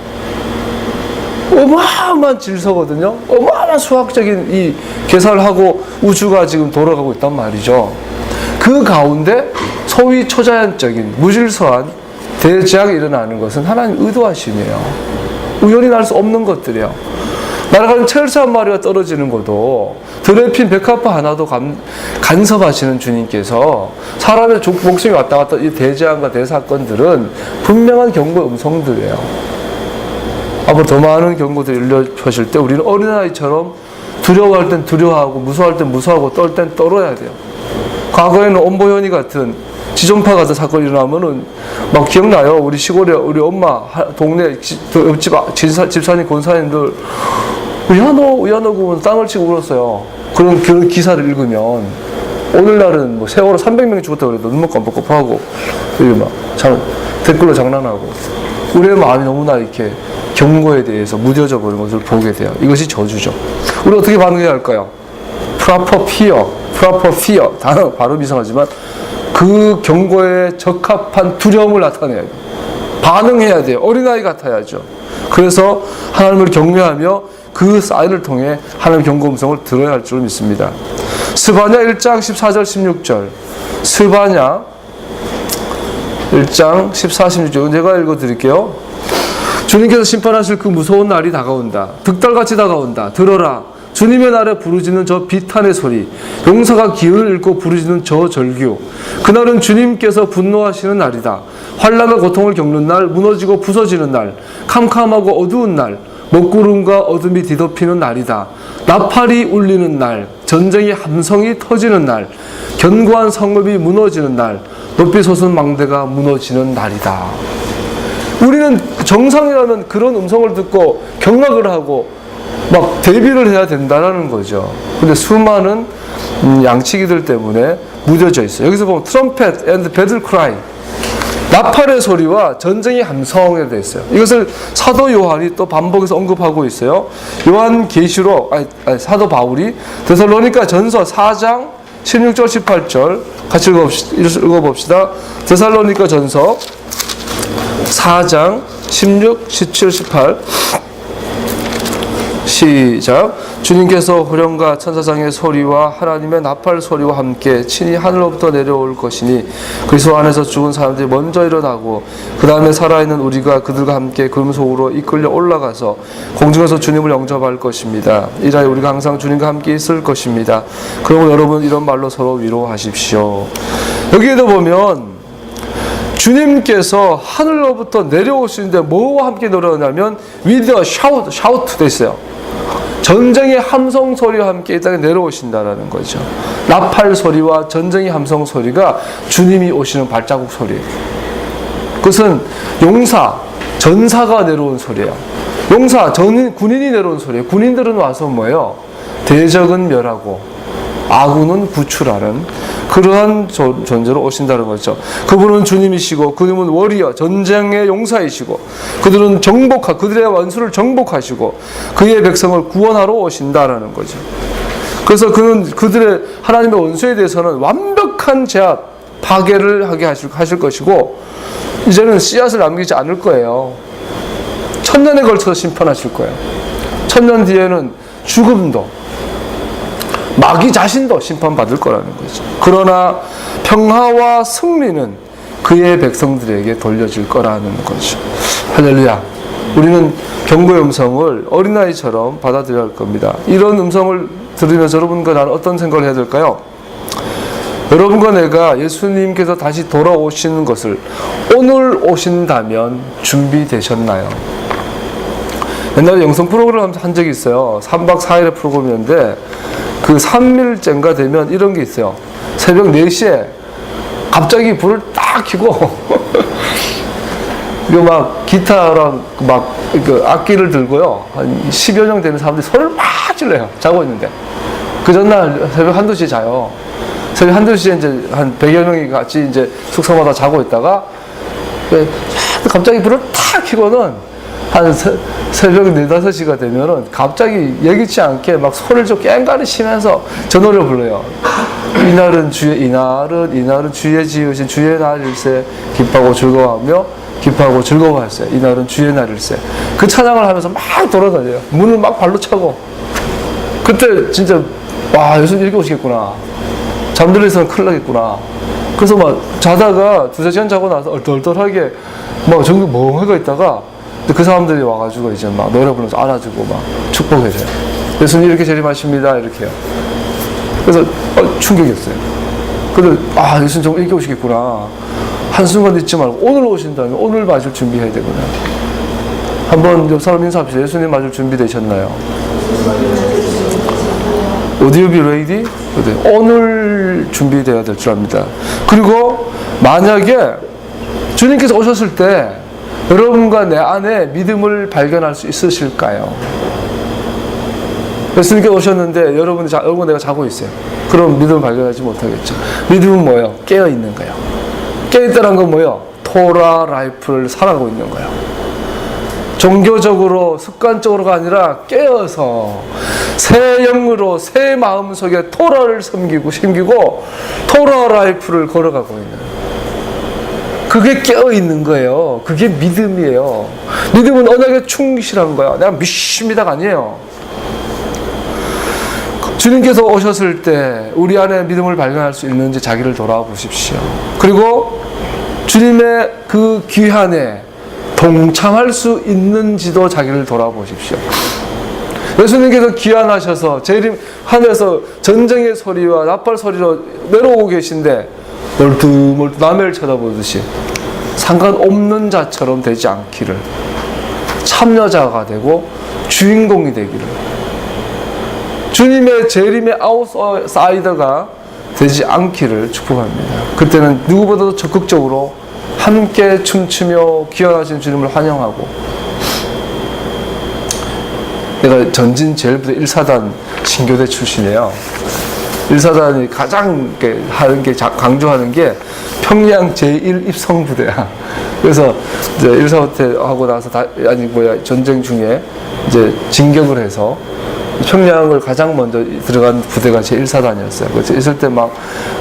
어마어마한 질서거든요. 어마어마한 수학적인 이 계산을 하고 우주가 지금 돌아가고 있단 말이죠. 그 가운데 소위 초자연적인 무질서한 대재앙이 일어나는 것은 하나님 의도하심이에요. 우연히 날 수 없는 것들이에요. 날아가는 철새 한 마리가 떨어지는 것도, 들에 핀 백합화 하나도 간섭하시는 주님께서 사람의 목숨이 왔다 갔다 이 대재앙과 대사건들은 분명한 경고의 음성들이에요. 앞으로 더 많은 경고들이 일러 펴실 때 우리는 어린아이처럼 두려워할 땐 두려워하고, 무서워할 땐 무서워하고, 떨 땐 떨어야 돼요. 과거에는 온보현이 같은 지존파 같은 사건이 일어나면은 막 기억나요. 우리 시골에 우리 엄마 동네 옆집 집사님 권사님들 우야노 그러면 땅을 치고 울었어요. 그런 기사를 읽으면, 오늘날은 뭐 세월호 300명이 죽었다고 그래도 눈물 껌뻑껌뻑하고 막 댓글로 장난하고, 우리의 마음이 너무나 이렇게 경고에 대해서 무뎌져 버린 것을 보게 돼요. 이것이 저주죠. 우리 어떻게 반응해야 할까요? proper fear. 단어 발음 이상하지만 그 경고에 적합한 두려움을 나타내야 돼요. 반응해야 돼요. 어린아이 같아야죠. 그래서 하나님을 경외하며 그 사인을 통해 하나님의 경고 음성을 들어야 할 줄 믿습니다. 스바냐 1장 14절 16절. 스바냐 1장 14, 16절. 제가 읽어드릴게요. 주님께서 심판하실 그 무서운 날이 다가온다. 득달같이 다가온다. 들어라. 주님의 날에 부르짖는 저 비탄의 소리, 용사가 기운을 잃고 부르짖는 저 절규. 그날은 주님께서 분노하시는 날이다. 환난과 고통을 겪는 날, 무너지고 부서지는 날, 캄캄하고 어두운 날, 먹구름과 어둠이 뒤덮이는 날이다. 나팔이 울리는 날, 전쟁의 함성이 터지는 날, 견고한 성읍이 무너지는 날, 높이 솟은 망대가 무너지는 날이다. 우리는 정상이라면 그런 음성을 듣고 경악을 하고 막 대비를 해야 된다는 거죠. 근데 수많은 양치기들 때문에 무뎌져 있어요. 여기서 보면 트럼펫 앤드 배틀 크라이, 나팔의 소리와 전쟁의 함성에 되어 있어요. 이것을 사도 요한이 또 반복해서 언급하고 있어요. 요한계시록, 사도 바울이 데살로니가 전서 4장 16절 18절 같이 읽어봅시다. 데살로니가 전서 4장 16, 17, 18 시작. 주님께서 후령과 천사장의 소리와 하나님의 나팔 소리와 함께 친히 하늘로부터 내려올 것이니 그리스도 안에서 죽은 사람들이 먼저 일어나고 그 다음에 살아있는 우리가 그들과 함께 구름 속으로 이끌려 올라가서 공중에서 주님을 영접할 것입니다. 이라에 우리가 항상 주님과 함께 있을 것입니다. 그러므로 여러분 이런 말로 서로 위로하십시오. 여기에도 보면 주님께서 하늘로부터 내려오시는데 뭐와 함께 내려오냐면 with a shout 돼 있어요. 전쟁의 함성 소리와 함께 이 땅에 내려오신다라는 거죠. 나팔 소리와 전쟁의 함성 소리가 주님이 오시는 발자국 소리예요. 그것은 용사, 전사가 내려온 소리예요. 용사, 군인이 내려온 소리예요. 군인들은 와서 뭐예요? 대적은 멸하고 아군은 구출하는 그러한 존재로 오신다는 거죠. 그분은 주님이시고 그분은 워리어, 전쟁의 용사이시고 그들은 그들의 원수를 정복하시고 그의 백성을 구원하러 오신다라는 거죠. 그래서 그들의 하나님의 원수에 대해서는 완벽한 제압, 파괴를 하게 하실 것이고 이제는 씨앗을 남기지 않을 거예요. 1000년에 걸쳐서 심판하실 거예요. 1000년 뒤에는 죽음도 마귀 자신도 심판받을 거라는 거죠. 그러나 평화와 승리는 그의 백성들에게 돌려질 거라는 거죠. 할렐루야. 우리는 경고의 음성을 어린아이처럼 받아들여야 할 겁니다. 이런 음성을 들으면서 여러분과 나는 어떤 생각을 해야 될까요? 여러분과 내가 예수님께서 다시 돌아오시는 것을 오늘 오신다면 준비되셨나요? 옛날에 영성 프로그램을 한 적이 있어요. 3박 4일의 프로그램이었는데 그 3일째인가 되면 이런 게 있어요. 새벽 4시에 갑자기 불을 딱 켜고 이거 막 기타랑 막 그 악기를 들고요. 한 10여 명 되는 사람들이 소리를 막 질러요. 자고 있는데. 그 전날 새벽 1-2시에 자요. 새벽 1-2시에 이제 한 100여 명이 같이 이제 숙소마다 자고 있다가 갑자기 불을 탁 켜고는 한 새벽 4-5시가 되면은 갑자기 예기치 않게 막 소리를 좀 깽가리 치면서 저 노래를 불러요. 이날은 주의 지으신 주의 날일세 기뻐하고 즐거워하세요. 이날은 주의 날일세. 그 찬양을 하면서 막 돌아다녀요. 문을 막 발로 차고. 그때 진짜 와 예수님 이렇게 오시겠구나. 잠들어서는 큰일 나겠구나. 그래서 막 자다가 2-3시간 자고 나서 얼떨떨하게 막 정말 멍해가 있다가 그 사람들이 와가지고 이제 막 노래 부르면서 안아주고 막 축복해줘요. 예수님 이렇게 재림하십니다. 이렇게요. 그래서 충격이었어요. 근데 예수님 정말 이렇게 오시겠구나. 한순간 잊지 말고 오늘 오신다면 오늘 맞을 준비해야 되구나. 한번 옆 사람 인사합시다. 예수님 맞을 준비되셨나요? Would you be ready? 오늘 준비되어야 될 줄 압니다. 그리고 만약에 주님께서 오셨을 때 여러분과 내 안에 믿음을 발견할 수 있으실까요? 예수님께서 오셨는데 여러분과 내가 자고 있어요. 그럼 믿음을 발견하지 못하겠죠. 믿음은 뭐예요? 깨어있는 거예요. 깨어있다는 건 뭐예요? 토라 라이프를 살아가고 있는 거예요. 종교적으로 습관적으로가 아니라 깨어서 새 영으로 새 마음 속에 토라를 섬기고 토라 라이프를 걸어가고 있는 그게 깨어있는 거예요. 그게 믿음이에요. 믿음은 언약에 충실한 거야. 내가 믿습니다가 아니에요. 주님께서 오셨을 때 우리 안에 믿음을 발견할 수 있는지 자기를 돌아보십시오. 그리고 주님의 그 귀환에 동참할 수 있는지도 자기를 돌아보십시오. 예수님께서 귀환하셔서 하늘에서 전쟁의 소리와 나팔 소리로 내려오고 계신데 멀뚱멀뚱 남을 쳐다보듯이 상관없는 자처럼 되지 않기를, 참여자가 되고 주인공이 되기를, 주님의 재림의 아웃사이더가 되지 않기를 축복합니다. 그때는 누구보다도 적극적으로 함께 춤추며 귀환하신 주님을 환영하고, 내가 전진 제일부대 1사단 신교대 출신이에요. 1사단이 가장 강조하는 게 평양 제1 입성부대야. 그래서 이제 1사 후퇴하고 나서 전쟁 중에 이제 진격을 해서 평양을 가장 먼저 들어간 부대가 제 1사단이었어요. 그래서 있을 때 막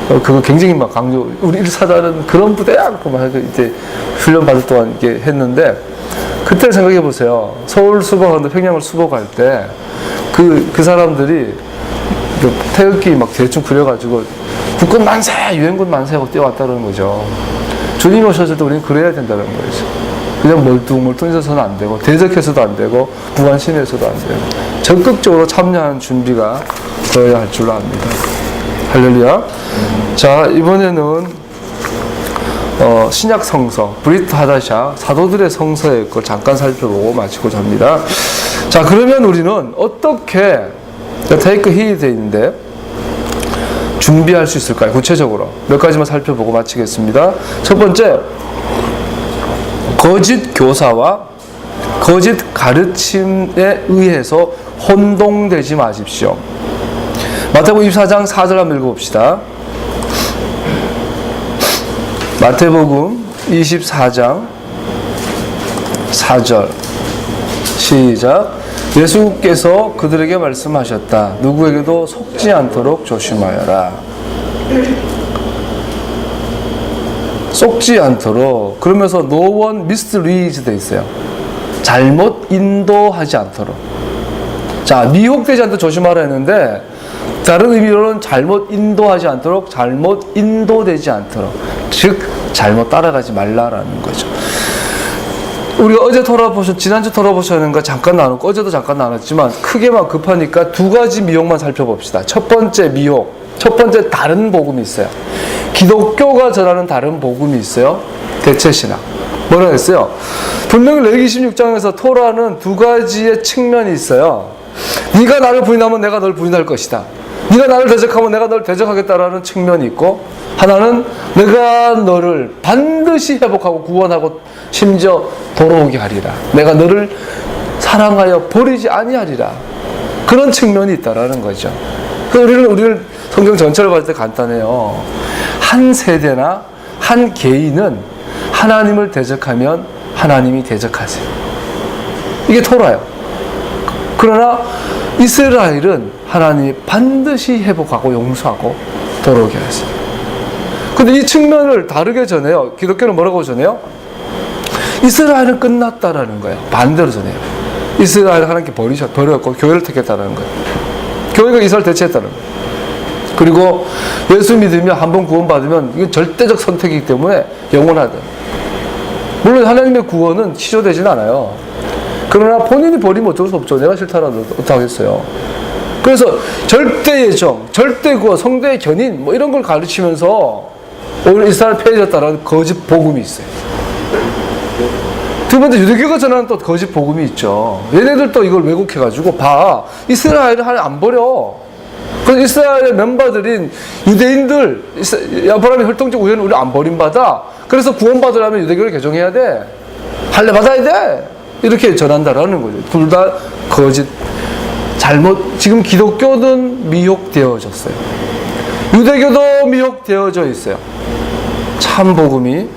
그거 굉장히 막 강조, 우리 1사단은 그런 부대야! 막 해서 이제 훈련 받을 동안 이렇게 했는데, 그때 생각해 보세요. 서울 수복하는데 평양을 수복할 때 그 사람들이 그 태극기 막 대충 그려가지고 국군 만세! 유엔군 만세! 하고 뛰어왔다는 거죠. 주님이 오셨을 때 우리는 그래야 된다는 거죠. 그냥 멀뚱멀뚱 있어서는 안 되고, 대적해서도 안 되고, 무관심해서도 안 되고, 적극적으로 참여하는 준비가 되어야 할 줄로 압니다. 할렐루야. 자, 이번에는 신약 성서, 브리트 하다샤, 사도들의 성서의 걸 잠깐 살펴보고 마치고자 합니다. 자, 그러면 우리는 어떻게, 테이크 히이 되어 있는데, 준비할 수 있을까요? 구체적으로. 몇 가지만 살펴보고 마치겠습니다. 첫 번째, 거짓 교사와 거짓 가르침에 의해서 혼동되지 마십시오. 마태복음 24장 4절 한번 읽어봅시다. 마태복음 24장 4절 시작. 예수께서 그들에게 말씀하셨다. 누구에게도 속지 않도록 조심하여라. 속지 않도록. 그러면서 no one misleads 돼 있어요. 잘못 인도하지 않도록. 자, 미혹되지 않도록 조심하라 했는데, 다른 의미로는 잘못 인도하지 않도록, 잘못 인도되지 않도록, 즉 잘못 따라가지 말라라는 거죠. 우리가 어제 지난주 돌아보셨는가 잠깐 나눴고, 어제도 잠깐 나눴지만 크게만 급하니까 두 가지 미혹만 살펴봅시다. 첫 번째 미혹, 첫 번째 다른 복음이 있어요. 기독교가 전하는 다른 복음이 있어요. 대체신학. 뭐라 했어요? 분명히 레위기 16장에서 토라는 두 가지의 측면이 있어요. 네가 나를 부인하면 내가 널 부인할 것이다. 네가 나를 대적하면 내가 널 대적하겠다라는 측면이 있고, 하나는 내가 너를 반드시 회복하고 구원하고 심지어 돌아오게 하리라. 내가 너를 사랑하여 버리지 아니하리라. 그런 측면이 있다라는 거죠. 우리는 성경 전체를 봤을 때 간단해요. 한 세대나 한 개인은 하나님을 대적하면 하나님이 대적하세요. 이게 토라예요. 그러나 이스라엘은 하나님이 반드시 회복하고 용서하고 돌아오게 하세요. 근데 이 측면을 다르게 전해요. 기독교는 뭐라고 전해요? 이스라엘은 끝났다라는 거예요. 반대로 전해요. 이스라엘을 하나님께 버렸고 교회를 택했다는 거예요. 교회가 이스라엘 대체했다는 거예요. 그리고 예수 믿으면 한번 구원받으면 이건 절대적 선택이기 때문에 영원하다. 물론 하나님의 구원은 취소되진 않아요. 그러나 본인이 버리면 어쩔 수 없죠. 내가 싫다라도 어떡하겠어요. 그래서 절대 예정, 절대 구원, 성대의 견인 뭐 이런 걸 가르치면서 오늘 이스라엘 폐해졌다라는 거짓 복음이 있어요. 두 번째, 유대교가 전하는 또 거짓 복음이 있죠. 얘네들도 이걸 왜곡해가지고 봐. 이스라엘을 하나님 안 버려. 그래서 이스라엘의 멤버들인 유대인들, 아브라함의 혈통적 우연은 우리 안 버림받아. 그래서 구원받으려면 유대교를 개종해야 돼. 할례 받아야 돼. 이렇게 전한다라는 거죠. 둘 다 거짓, 잘못, 지금 기독교는 미혹되어졌어요. 유대교도 미혹되어져 있어요. 참 복음이.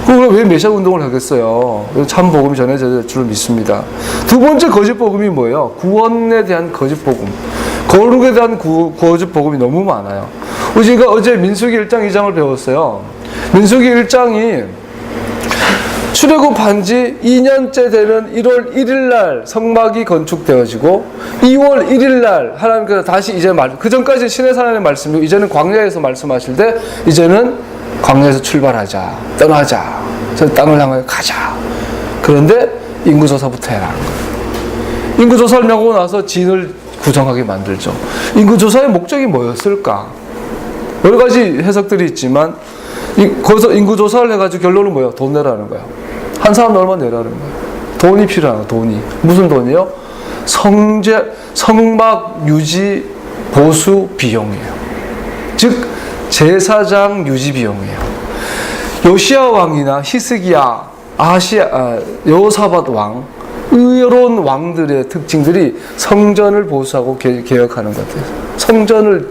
그럼 왜 메시아 운동을 하겠어요? 참 복음이 전해져야 될 줄 믿습니다. 두 번째 거짓 복음이 뭐예요? 구원에 대한 거짓 복음. 거룩에 대한 거짓 복음이 너무 많아요. 우리가 어제 민수기 1장 2장을 배웠어요. 민수기 1장이 출애굽한 지 2년째 되는 1월 1일 날 성막이 건축되어지고 2월 1일 날 하나님께서 다시 이제 그 전까지 시내산 하나님의 말씀이고 이제는 광야에서 말씀하실 때 이제는 광야에서 출발하자, 떠나자, 저 땅을 향하여 가자. 그런데 인구조사부터 해라. 인구조사를 하고 나서 진을 구성하게 만들죠. 인구조사의 목적이 뭐였을까? 여러 가지 해석들이 있지만 거기서 인구조사를 해가지고 결론은 뭐예요? 돈 내라는 거예요. 한 사람 얼마 내라는 거예요. 돈이 필요한 거예요. 돈이. 무슨 돈이요? 성막 유지 보수 비용이에요. 즉 제사장 유지 비용이에요. 요시야 왕이나 히스기야, 여호사밧 왕, 의로운 왕들의 특징들이 성전을 보수하고 개혁하는 것 같아요. 성전을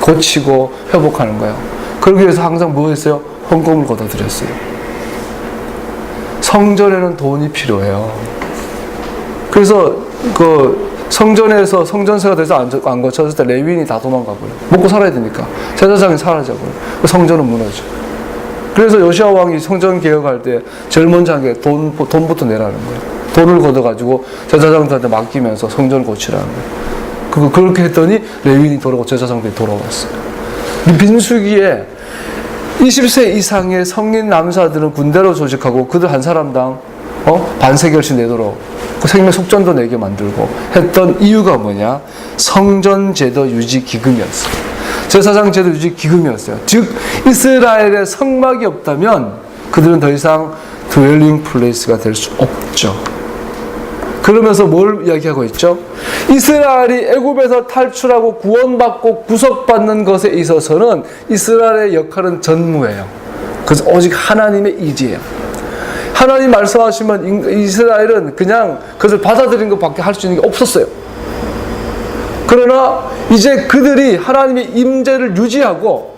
고치고 회복하는 거예요. 그러기 위해서 항상 뭐 했어요? 헌금을 걷어들였어요. 성전에는 돈이 필요해요. 그래서 그 성전에서 성전세가 돼서 안 거쳐졌을 때 레위인이 다 도망가버려요. 먹고 살아야 되니까. 제사장이 사라져버려요. 성전은 무너져. 그래서 요시야 왕이 성전 개혁할 때 제일 먼저 한 게 돈부터 내라는 거예요. 돈을 걷어가지고 제사장들한테 맡기면서 성전을 고치라는 거예요. 그렇게 했더니 레위인이 돌아오고 제사장들이 돌아왔어요. 민수기에 20세 이상의 성인 남사들은 군대로 조직하고 그들 한 사람당 반세겔씩 내도록 그 생명 속전도 내게 만들고 했던 이유가 뭐냐? 성전제도 유지 기금이었어요. 제사장 제도 유지 기금이었어요. 즉 이스라엘에 성막이 없다면 그들은 더 이상 드웰링 플레이스가 될 수 없죠. 그러면서 뭘 이야기하고 있죠? 이스라엘이 애굽에서 탈출하고 구원받고 구속받는 것에 있어서는 이스라엘의 역할은 전무해요. 그래서 오직 하나님의 일이에요. 하나님 말씀하시면 이스라엘은 그냥 그것을 받아들이는 것밖에 할 수 있는 게 없었어요. 그러나 이제 그들이 하나님의 임재를 유지하고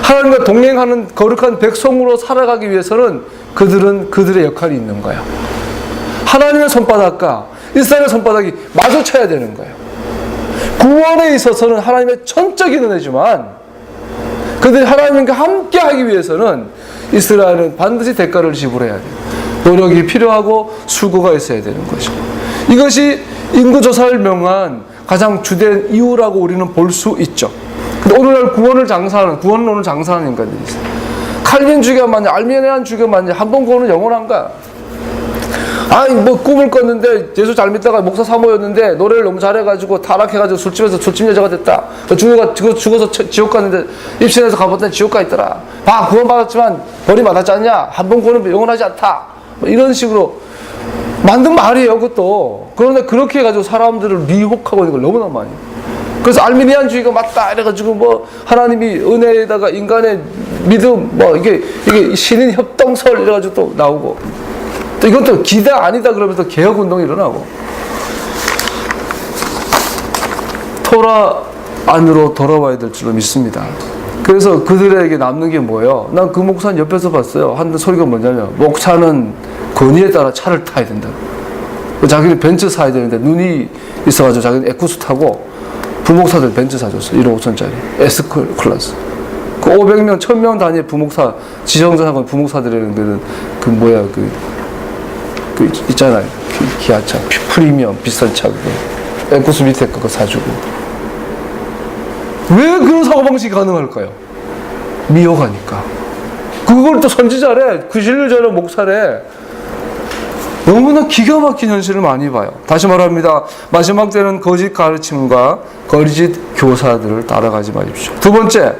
하나님과 동행하는 거룩한 백성으로 살아가기 위해서는 그들은 그들의 역할이 있는 거예요. 하나님의 손바닥과 이스라엘의 손바닥이 마주쳐야 되는 거예요. 구원에 있어서는 하나님의 전적인 은혜지만 그들이 하나님과 함께 하기 위해서는 이스라엘은 반드시 대가를 지불해야 돼요. 노력이 필요하고 수고가 있어야 되는 거죠. 이것이 인구조사를 명한 가장 주된 이유라고 우리는 볼 수 있죠. 근데 오늘날 구원론을 장사하는 인간들이 있어요. 칼빈주의가 맞냐, 알미니안 주의가 맞냐, 한 번 구원은 영원한가? 뭐 꿈을 꿨는데 예수 잘 믿다가 목사 사모였는데 노래를 너무 잘해가지고 타락해가지고 술집에서 술집 여자가 됐다. 죽어서 지옥 갔는데 입신해서 가봤더니 지옥 가 있더라. 구원 받았지만 벌이 받았지 않냐? 한 번 구원은 영원하지 않다. 뭐 이런 식으로 만든 말이에요, 그것도. 그런데 그렇게 해가지고 사람들을 미혹하고 있는 걸 너무나 많이. 그래서 알미니안주의가 맞다 이래가지고 뭐 하나님이 은혜에다가 인간의 믿음 이게 신인 협동설 이래가지고 또 나오고. 또 이것도 기다 아니다 그러면서 개혁 운동이 일어나고. 토라 안으로 돌아와야 될 줄로 믿습니다. 그래서 그들에게 남는 게 뭐예요? 난 그 목사는 옆에서 봤어요. 하는 소리가 뭐냐면 목차는 권위에 따라 차를 타야 된다. 자기는 벤츠 사야 되는데 눈이 있어가지고 자기는 에쿠스 타고 부목사들 벤츠 사줬어. 1억 5천짜리 S클래스. 그 500명, 1000명 단위의 부목사 지정전하고 부목사들이라는 데는 그 있잖아요. 기아차 프리미엄 비싼 차 그거 에쿠스 밑에 그거 사주고. 왜 그런 사고방식이 가능할까요? 미혹하니까. 그걸 또 선지자래, 그 진료자는 목사래. 너무나 기가 막힌 현실을 많이 봐요. 다시 말합니다. 마지막 때는 거짓 가르침과 거짓 교사들을 따라가지 마십시오. 두 번째,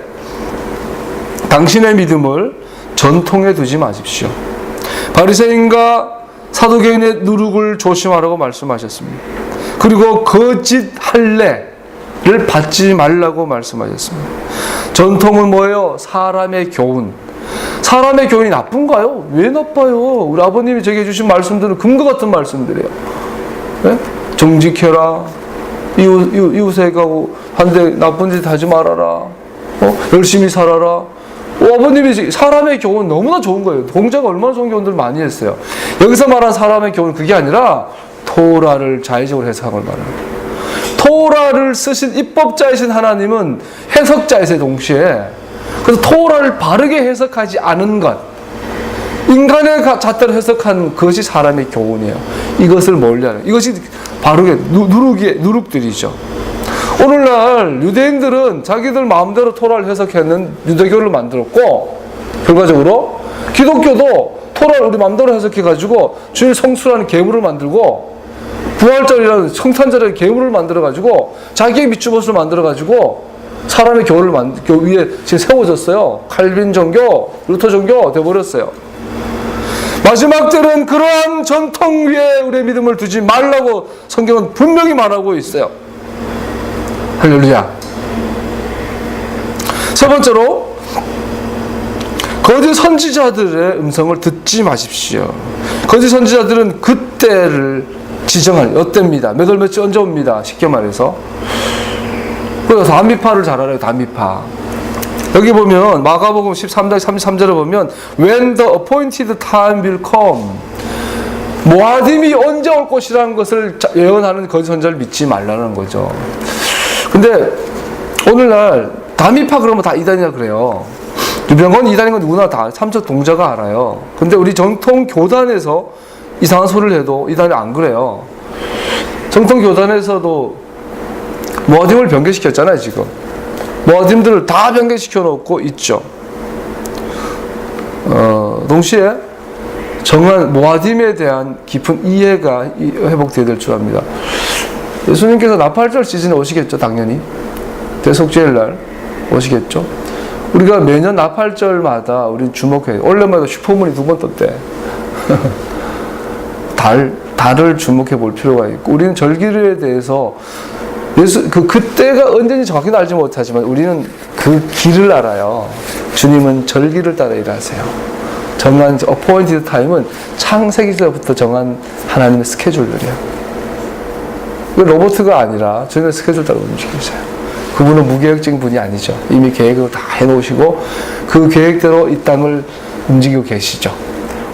당신의 믿음을 전통에 두지 마십시오. 바리새인과 사두개인의 누룩을 조심하라고 말씀하셨습니다. 그리고 거짓 할례를 받지 말라고 말씀하셨습니다. 전통은 뭐예요? 사람의 교훈. 사람의 교훈이 나쁜가요? 왜 나빠요? 우리 아버님이 제게 해주신 말씀들은 금과 같은 말씀들이에요. 네? 정직해라. 이웃에게 한데 나쁜 짓 하지 말아라. 열심히 살아라. 아버님이 사람의 교훈 너무나 좋은 거예요. 공자가 얼마나 좋은 교훈들 많이 했어요. 여기서 말한 사람의 교훈은 그게 아니라 토라를 자의적으로 해석한 걸 말하는 거예요. 토라를 쓰신 입법자이신 하나님은 해석자이세요, 동시에. 그래서 토라를 바르게 해석하지 않은 것, 인간의 잣대로 해석한 것이 사람의 교훈이에요. 이것을 멀리하는, 이것이 바르게 누룩들이죠. 오늘날 유대인들은 자기들 마음대로 토라를 해석하는 유대교를 만들었고, 결과적으로 기독교도 토라를 우리 마음대로 해석해가지고 주일 성수라는 계물을 만들고, 부활절이라는 성탄절의 계물을 만들어가지고 자기의 밑주봇을 만들어가지고 사람의 교를 위에 지금 세워졌어요. 칼빈 종교, 루터 종교 되어버렸어요. 마지막 때는 그러한 전통 위에 우리의 믿음을 두지 말라고 성경은 분명히 말하고 있어요. 할렐루야. 세 번째로, 거짓 선지자들의 음성을 듣지 마십시오. 거짓 선지자들은 그때를 지정할, 어때입니다. 몇 월 며칠 언제 옵니다. 쉽게 말해서. 그래서 단미파를 잘 알아요. 단미파. 여기 보면 마가복음 13장 33절에 보면 when the appointed time will come, 모아딤이 언제 올 것이라는 것을 예언하는 거짓 선지자를 믿지 말라는 거죠. 근데 오늘날 담임파 그러면 다 이단이라 그래요. 유병건 이단인 건 누구나 다 삼척 동자가 알아요. 근데 우리 정통 교단에서 이상한 소리를 해도 이단이 안 그래요. 정통 교단에서도 모아딤을 변개시켰잖아요. 지금 모아딤들을 다 변개시켜 놓고 있죠. 동시에 정한 모아딤에 대한 깊은 이해가 회복되어야 될 줄 압니다. 예수님께서 나팔절 시즌에 오시겠죠. 당연히 대속죄일날 오시겠죠. 우리가 매년 나팔절마다 우리는 주목해요. 원래마다 슈퍼문이 2번 떴대. 달을 주목해 볼 필요가 있고, 우리는 절기에 대해서 그때가 언제인지 정확히는 알지 못하지만 우리는 그 길을 알아요. 주님은 절기를 따라 일하세요. 정한 appointed time은 창세기서부터 정한 하나님의 스케줄들이에요. 로봇가 아니라 주님의 스케줄 따라 움직이세요. 그분은 무계획적인 분이 아니죠. 이미 계획을 다 해놓으시고 그 계획대로 이 땅을 움직이고 계시죠.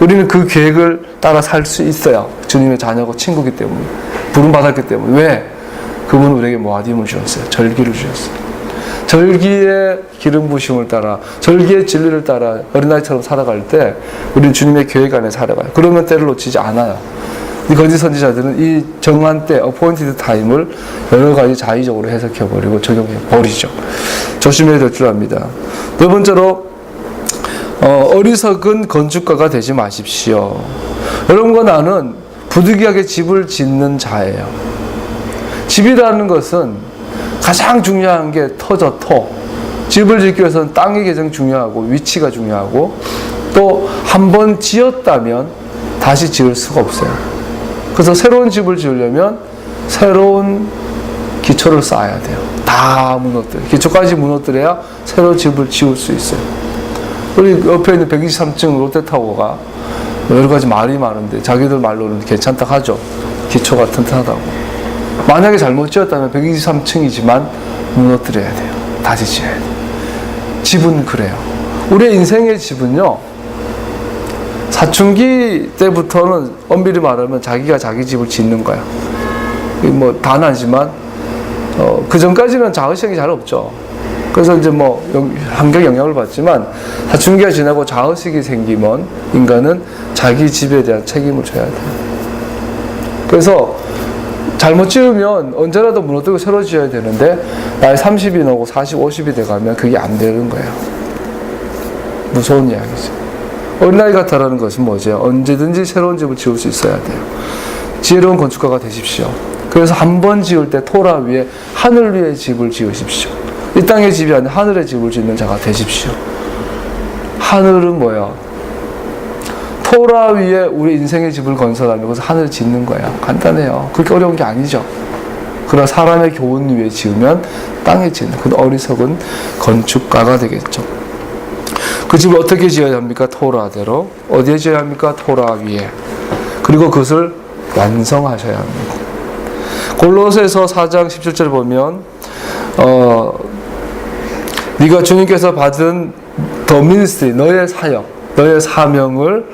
우리는 그 계획을 따라 살 수 있어요. 주님의 자녀고 친구이기 때문에, 부름받았기 때문에. 왜? 그분은 우리에게 모아딤을 주셨어요. 절기를 주셨어요. 절기의 기름 부심을 따라, 절기의 진리를 따라 어린아이처럼 살아갈 때 우리는 주님의 계획 안에 살아가요. 그러면 때를 놓치지 않아요. 이 거짓 선지자들은 이 정한 때, appointed time을 여러 가지 자의적으로 해석해버리고 적용해버리죠. 조심해야 될 줄 압니다. 두 번째로, 어리석은 건축가가 되지 마십시오. 여러분과 나는 부득이하게 집을 짓는 자예요. 집이라는 것은 가장 중요한 게 터죠, 토. 집을 짓기 위해서는 땅의 계정 중요하고, 위치가 중요하고, 또 한 번 지었다면 다시 지을 수가 없어요. 그래서 새로운 집을 지으려면 새로운 기초를 쌓아야 돼요. 다 무너뜨려. 기초까지 무너뜨려야 새로운 집을 지을 수 있어요. 우리 옆에 있는 123층 롯데타워가 여러 가지 말이 많은데 자기들 말로는 괜찮다 하죠. 기초가 튼튼하다고. 만약에 잘못 지었다면 123층이지만 무너뜨려야 돼요. 다시 지어야 돼요. 집은 그래요. 우리의 인생의 집은요, 사춘기 때부터는 엄밀히 말하면 자기가 자기 집을 짓는 거야. 뭐 단하지만 그 전까지는 자의식이 잘 없죠. 그래서 이제 뭐 환경 영향을 받지만 사춘기가 지나고 자의식이 생기면 인간은 자기 집에 대한 책임을 져야 돼요. 그래서 잘못 지으면 언제라도 무너뜨리고 새로 지어야 되는데 나이 30이 넘고 40, 50이 돼가면 그게 안 되는 거예요. 무서운 이야기죠. 어린아이 같다라는 것은 뭐죠? 언제든지 새로운 집을 지을 수 있어야 돼요. 지혜로운 건축가가 되십시오. 그래서 한 번 지을 때 토라 위에, 하늘 위에 집을 지으십시오. 이 땅의 집이 아니라 하늘의 집을 짓는 자가 되십시오. 하늘은 뭐예요? 토라 위에 우리 인생의 집을 건설하는 것은 하늘을 짓는 거야. 간단해요. 그렇게 어려운 게 아니죠. 그러나 사람의 교훈 위에 지으면 땅에 짓는, 그 어리석은 건축가가 되겠죠. 그 집을 어떻게 지어야 합니까? 토라대로. 어디에 지어야 합니까? 토라 위에. 그리고 그것을 완성하셔야 합니다. 골로새서 4장 17절 보면 네가 주님께서 받은 the ministry, 너의 사역, 너의 사명을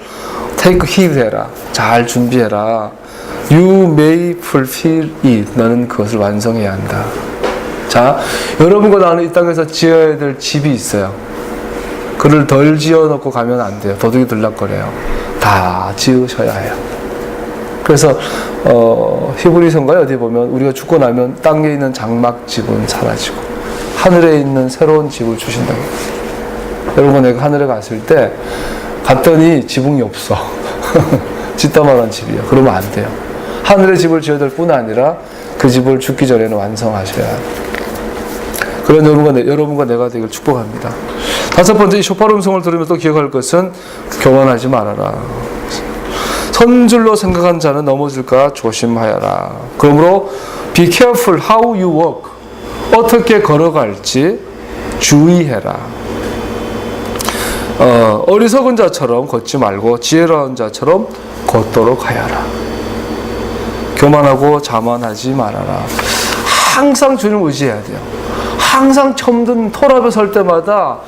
take heed 해라. 잘 준비해라. You may fulfill it. 너는 그것을 완성해야 한다. 자, 여러분과 나는 이 땅에서 지어야 될 집이 있어요. 그를 덜 지어놓고 가면 안 돼요. 도둑이 들락거려요. 다 지으셔야 해요. 그래서 히브리서인가요? 어디 보면 우리가 죽고 나면 땅에 있는 장막집은 사라지고 하늘에 있는 새로운 집을 주신다고. 여러분, 내가 하늘에 갔을 때 갔더니 지붕이 없어. 짓다만한 집이야. 그러면 안 돼요. 하늘의 집을 지어야 될 뿐 아니라 그 집을 죽기 전에는 완성하셔야 해요. 그런 여러분과 내가 되길 축복합니다. 다섯 번째, 이 쇼파로 음성을 들으면서 또 기억할 것은 교만하지 말아라. 선줄로 생각한 자는 넘어질까 조심하여라. 그러므로 be careful how you walk. 어떻게 걸어갈지 주의해라. 어리석은 자처럼 걷지 말고 지혜로운 자처럼 걷도록 하여라. 교만하고 자만하지 말아라. 항상 주님을 의지해야 돼요. 항상 처음 든 토라에 설 때마다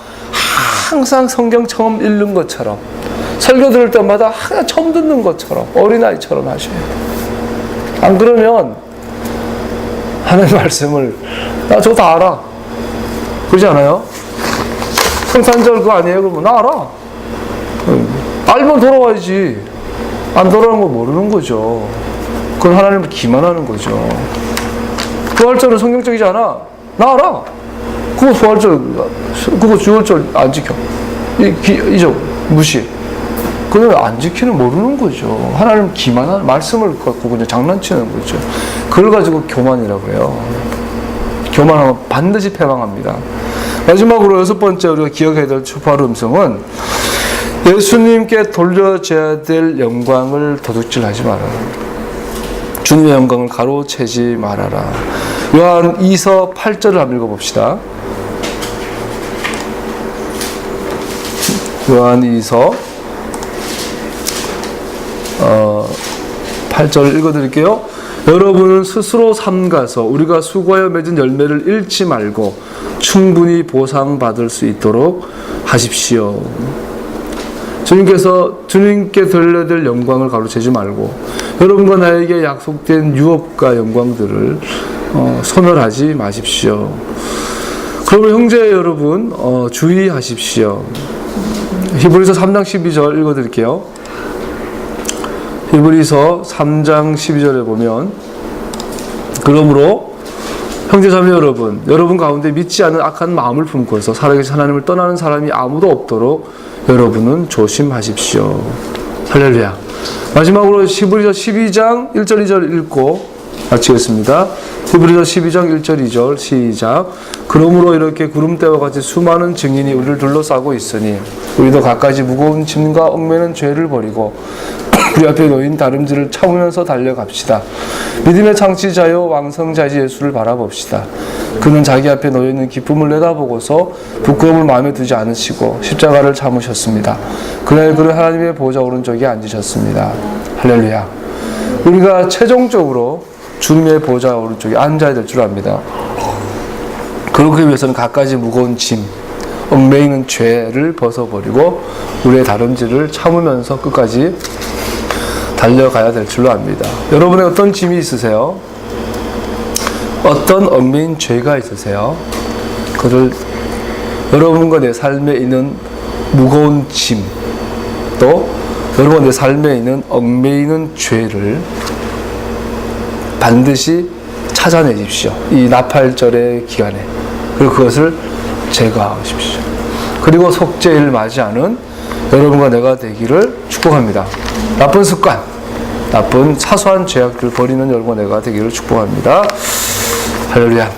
항상 성경 처음 읽는 것처럼, 설교 들을 때마다 항상 처음 듣는 것처럼, 어린아이처럼 하셔야 돼요. 안 그러면 하나님 말씀을 나 저거 다 알아, 그러지 않아요? 성탄절 그거 아니에요? 그러면 나 알아. 알면 돌아와야지. 안 돌아오는 거 모르는 거죠. 그건 하나님을 기만하는 거죠. 부활절은 성경적이지 않아. 나 알아. 그거 부활절, 그거 6월절 안 지켜. 이적 무시. 그걸 안 지키는 모르는 거죠. 하나님 기만하는 말씀을 갖고 그냥 장난치는 거죠. 그걸 가지고 교만이라고 해요. 교만하면 반드시 패망합니다. 마지막으로 6번째 우리가 기억해야 될 추파로 음성은 예수님께 돌려줘야 될 영광을 도둑질하지 말아라. 주님의 영광을 가로채지 말아라. 요한 2서 8절을 한번 읽어봅시다. 요한 2서 8절을 읽어드릴게요. 여러분은 스스로 삼가서 우리가 수고하여 맺은 열매를 잃지 말고 충분히 보상받을 수 있도록 하십시오. 주님께 돌려야 될 영광을 가로채지 말고 여러분과 나에게 약속된 유업과 영광들을 소멸하지 마십시오. 그러면 형제 여러분 주의하십시오. 히브리서 3장 12절 읽어드릴게요. 히브리서 3장 12절에 보면 그러므로 형제자매 여러분 가운데 믿지 않는 악한 마음을 품고서 살아계신 하나님을 떠나는 사람이 아무도 없도록 여러분은 조심하십시오. 할렐루야. 마지막으로 히브리서 12장 1절 2절 읽고 마치겠습니다. 히브리서 12장 1절 2절 시작. 그러므로 이렇게 구름대와 같이 수많은 증인이 우리를 둘러싸고 있으니 우리도 갖가지 무거운 짐과 얽매는 죄를 버리고 우리 앞에 놓인 다름질을 참으면서 달려갑시다. 믿음의 창시자요 왕성자이신 예수를 바라봅시다. 그는 자기 앞에 놓여있는 기쁨을 내다보고서 부끄러움을 마음에 두지 않으시고 십자가를 참으셨습니다. 그날 그는 하나님의 보좌 오른쪽에 앉으셨습니다. 할렐루야. 우리가 최종적으로 주님의 보좌 오른쪽에 앉아야 될 줄 압니다. 그러기 위해서는 갖가지 무거운 짐, 얽매이는 죄를 벗어버리고 우리의 다름질을 참으면서 끝까지 달려가야 될 줄로 압니다. 여러분의 어떤 짐이 있으세요? 어떤 얽매인 죄가 있으세요? 그를 여러분과 내 삶에 있는 무거운 짐, 또 여러분과 내 삶에 있는 얽매이는 죄를 반드시 찾아내십시오. 이 나팔절의 기간에. 그리고 그것을 제거하십시오. 그리고 속죄일 맞이하는 여러분과 내가 되기를 축복합니다. 나쁜 습관, 나쁜 사소한 죄악들을 버리는 여러분과 내가 되기를 축복합니다. 할렐루야.